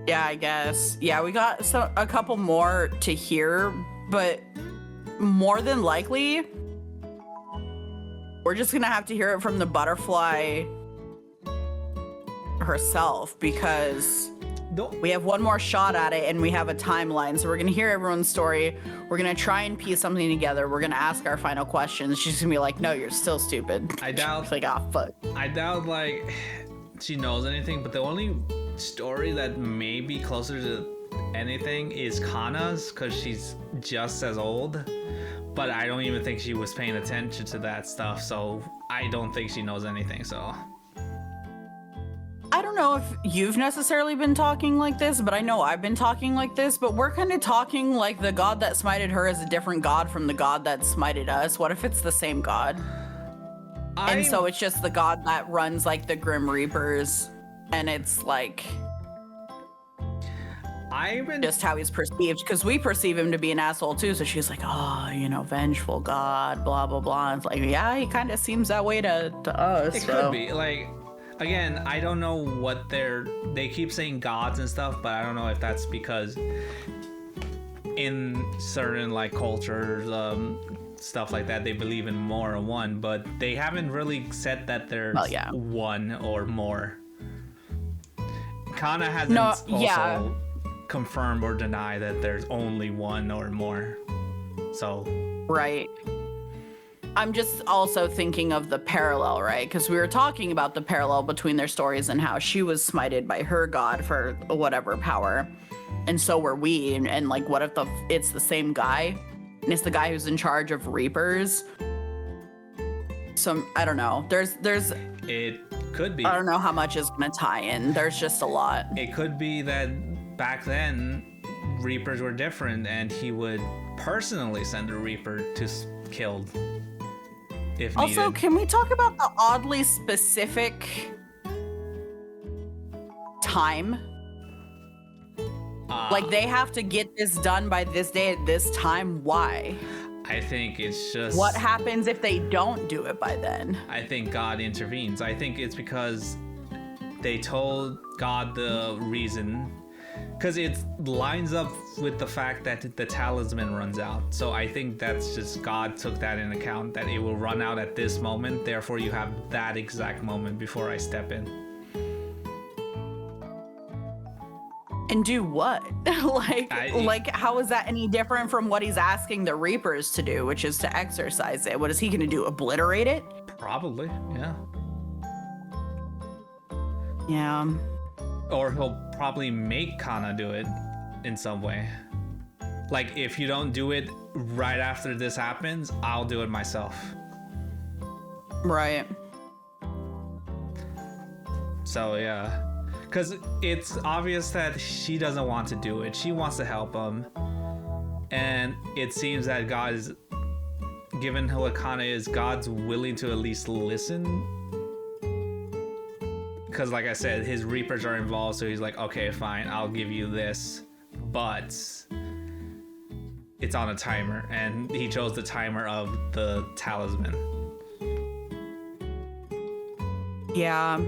Yeah, I guess. Yeah, we got a couple more to hear, but more than likely, we're just gonna have to hear it from the butterfly herself, because we have one more shot at it and we have a timeline. So we're gonna hear everyone's story. We're gonna try and piece something together. We're gonna ask our final questions. She's gonna be like, "No, you're still stupid." I doubt. Like, ah, fuck. I doubt like she knows anything. But the only story that may be closer to anything is Kana's, because she's just as old. But I don't even think she was paying attention to that stuff. So I don't think she knows anything. So. I don't know if you've necessarily been talking like this, but I know I've been talking like this, but we're kind of talking like the god that smited her is a different god from the god that smited us. What if it's the same god? And so it's just the god that runs like the Grim Reapers, and it's like just how he's perceived, because we perceive him to be an asshole too. So she's like, oh, you know, vengeful god, blah, blah, blah. And it's like, yeah, he kind of seems that way to us. It could be like, again, I don't know what they keep saying gods and stuff, but I don't know if that's because in certain like cultures, stuff like that, they believe in more or one, but they haven't really said that there's one or more. Kana hasn't also confirmed or denied that there's only one or more. So right. I'm just also thinking of the parallel, right? Because we were talking about the parallel between their stories and how she was smited by her god for whatever power, and so were we. And like, what if it's the same guy, and it's the guy who's in charge of Reapers? So I don't know. There's. It could be. I don't know how much is gonna tie in. There's just a lot. It could be that back then Reapers were different, and he would personally send a Reaper to kill. If also, needed. Can we talk about the oddly specific time? Like, they have to get this done by this day at this time. Why? I think it's just... What happens if they don't do it by then? I think God intervenes. I think it's because they told God the reason, because it lines up with the fact that the talisman runs out. So I think that's just God took that in account, that it will run out at this moment. Therefore, you have that exact moment before I step in. And do what? like, how is that any different from what he's asking the Reapers to do, which is to exercise it? What is he going to do? Obliterate it? Probably, yeah. Yeah. Or he'll probably make Kana do it in some way. Like, if you don't do it right after this happens, I'll do it myself. Right. So, yeah. Because it's obvious that she doesn't want to do it. She wants to help him. And it seems that God is, given who Kana is, God's willing to at least listen. Because like I said, his Reapers are involved, so he's like, okay, fine, I'll give you this, but it's on a timer, and he chose the timer of the talisman. Yeah.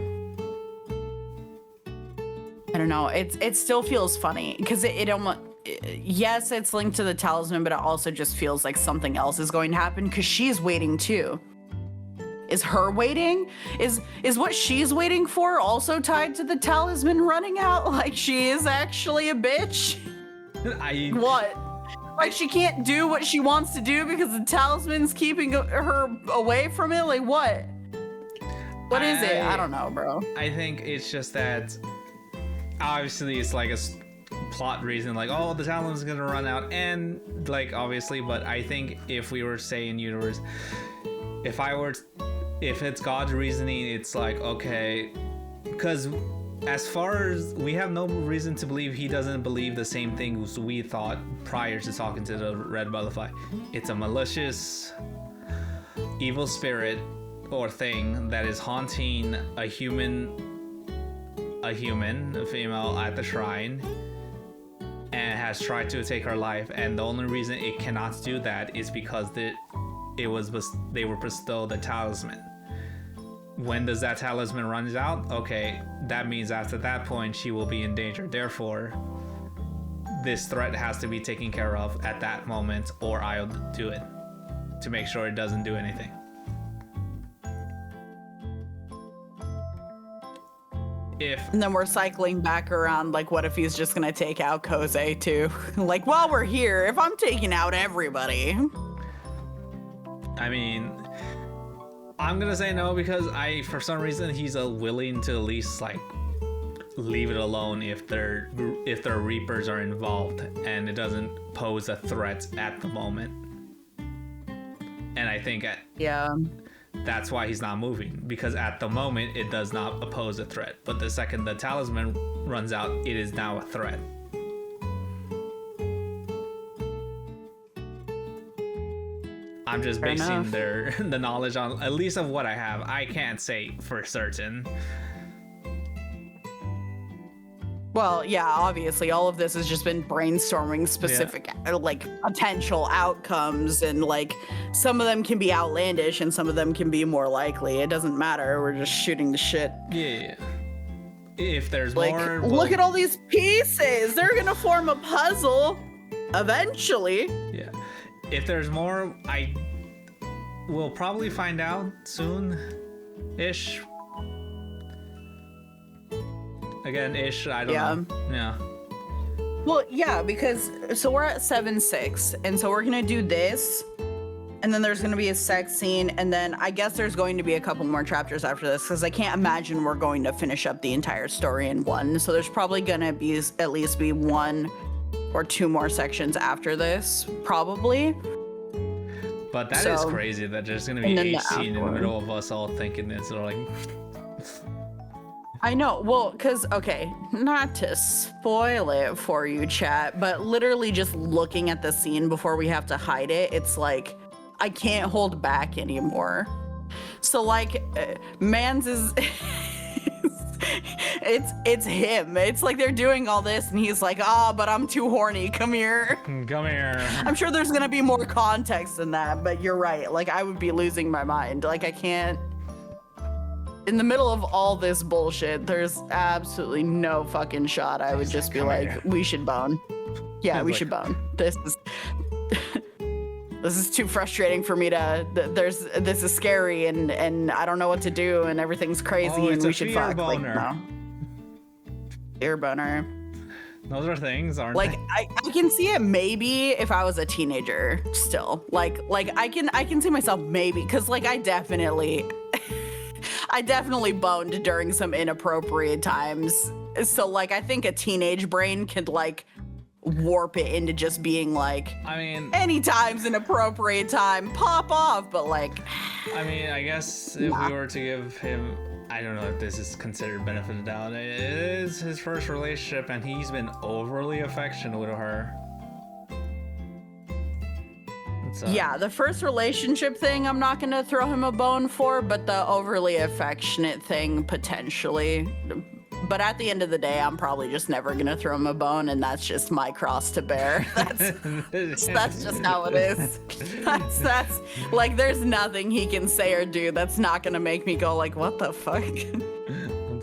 I don't know. It still feels funny because it almost, yes, it's linked to the talisman, but it also just feels like something else is going to happen because she's waiting too. Is her waiting? Is what she's waiting for also tied to the talisman running out? Like she is actually a bitch? What? Like she can't do what she wants to do because the talisman's keeping her away from it? Like what? What is it? I don't know, bro. I think it's just that obviously it's like a plot reason, like, oh, the talisman's gonna run out, and like obviously, but I think if we were saying universe, if it's God's reasoning, it's like, okay, because as far as we have no reason to believe he doesn't believe the same things we thought prior to talking to the red butterfly. It's a malicious evil spirit or thing that is haunting a female at the shrine, and has tried to take her life, and the only reason it cannot do that is because they were bestowed the talisman. When does that talisman run out? Okay, that means after that point she will be in danger. Therefore, this threat has to be taken care of at that moment, or I'll do it to make sure it doesn't do anything. And then we're cycling back around, like, what if he's just gonna take out Kose too? Like, while we're here, if I'm taking out everybody. I mean, I'm gonna say no because for some reason he's willing to at least like leave it alone if their Reapers are involved and it doesn't pose a threat at the moment. And I think that's why he's not moving, because at the moment it does not pose a threat, but the second the talisman runs out, it is now a threat. I'm just basing the knowledge on at least of what I have. I can't say for certain. Well, yeah, obviously all of this has just been brainstorming specific like potential outcomes, and like some of them can be outlandish and some of them can be more likely. It doesn't matter. We're just shooting the shit. Yeah. If there's like, more, look at all these pieces. They're gonna form a puzzle eventually. Yeah. If there's more, I we'll probably find out soon-ish. Again, ish, I don't know. Yeah. Well, yeah, because so we're at 7-6, and so we're gonna do this, and then there's gonna be a sex scene, and then I guess there's going to be a couple more chapters after this, because I can't imagine we're going to finish up the entire story in one. So there's probably gonna be at least be 1 or 2 more sections after this, probably. But that is crazy that there's gonna be a scene in the middle of us all thinking it's like. I know, well, because, okay, not to spoil it for you, chat, but literally just looking at the scene before we have to hide it, it's like, I can't hold back anymore. So, like, Mans is, it's him. It's like they're doing all this, and he's like, but I'm too horny, come here. Come here. I'm sure there's gonna be more context than that, but you're right, like, I would be losing my mind. Like, I can't. In the middle of all this bullshit, there's absolutely no fucking shot. I would just be like, we should bone. Yeah, we should bone. This is too frustrating for me to. This is scary, and I don't know what to do, and everything's crazy, and we should fuck. Like, no. Ear boner. Those are things, aren't like, they? I can see it maybe if I was a teenager still. Like I can see myself maybe, because like I definitely boned during some inappropriate times. So like I think a teenage brain could like warp it into just being like, I mean, anytime's an appropriate time, pop off, but like, I mean, I guess if we were to give him, I don't know if this is considered benefit of the doubt, it is his first relationship and he's been overly affectionate with her. Yeah, the first relationship thing I'm not gonna throw him a bone for, but the overly affectionate thing potentially. But at the end of the day, I'm probably just never gonna throw him a bone, and that's just my cross to bear. That's just how it is. That's like, there's nothing he can say or do that's not gonna make me go like, what the fuck?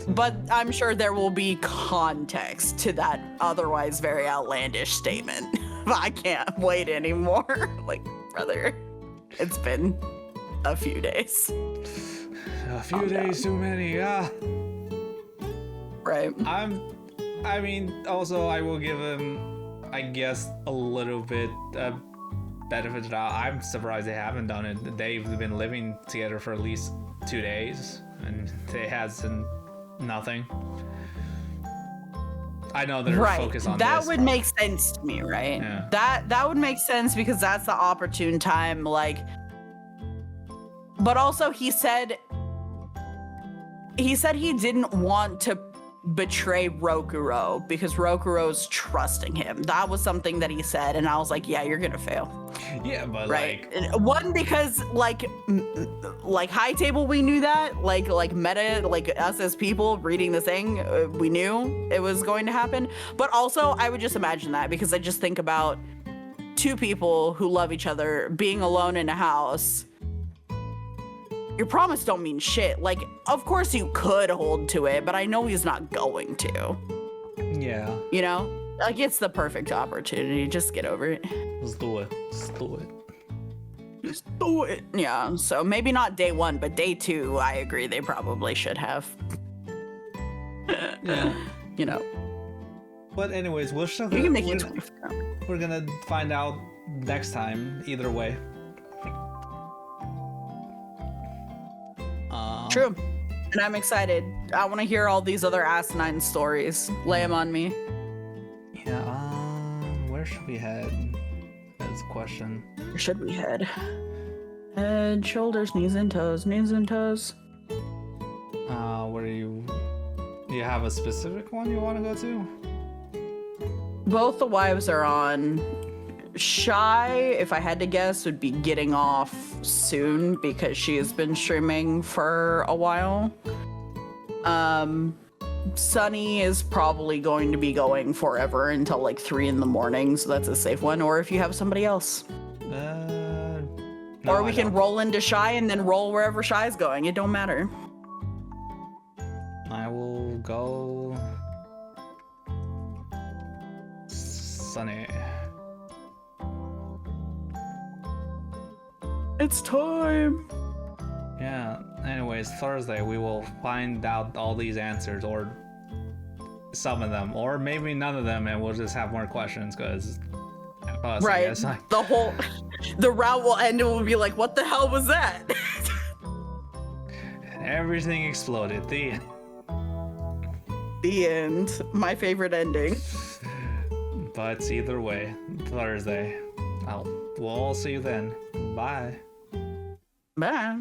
But I'm sure there will be context to that otherwise very outlandish statement. I can't wait anymore. Like, brother, it's been a few days. A few days too many, yeah. Right. I mean, also I will give him, I guess, a little bit benefit of the doubt. I'm surprised they haven't done it. They've been living together for at least 2 days, and it hasn't nothing. I know they're focused on that this, would make sense to me, right? Yeah. That would make sense because that's the opportune time, like. But also, he said he didn't want to betray Rokuro because Rokuro's trusting him. That was something that he said, and I was like, yeah, you're gonna fail. Yeah, but right. like, One, because like High Table, we knew that, like meta, like us as people reading the thing, we knew it was going to happen. But also, I would just imagine that because I just think about 2 people who love each other being alone in a house. Your promise don't mean shit. Like, of course you could hold to it, but I know he's not going to. yeah. You know? Like, it's the perfect opportunity. Just get over it. Let's do it. Just do it. Just do it. Yeah, so maybe not day 1, but day 2, I agree, they probably should have. Yeah. You know. But anyways, we're still You can make it we're gonna find out next time, either way. True. And I'm excited. I want to hear all these other asinine stories. Lay them on me. Yeah, where should we head? That's a question. Where should we head? Head, shoulders, knees and toes, knees and toes. Where do you have a specific one you want to go to? Both the wives are on. Shy, if I had to guess, would be getting off soon because she has been streaming for a while. Sunny is probably going to be going forever until like 3 in the morning, so that's a safe one. Or if you have somebody else. No, or we can roll into Shy and then roll wherever Shy's going. It don't matter. I will go Sunny. It's time. Yeah. Anyways, Thursday we will find out all these answers, or some of them, or maybe none of them, and we'll just have more questions because. Right. The route will end and we'll be like, what the hell was that? Everything exploded. The end. The end. My favorite ending. But either way, Thursday. We'll all see you then. Bye. Bye.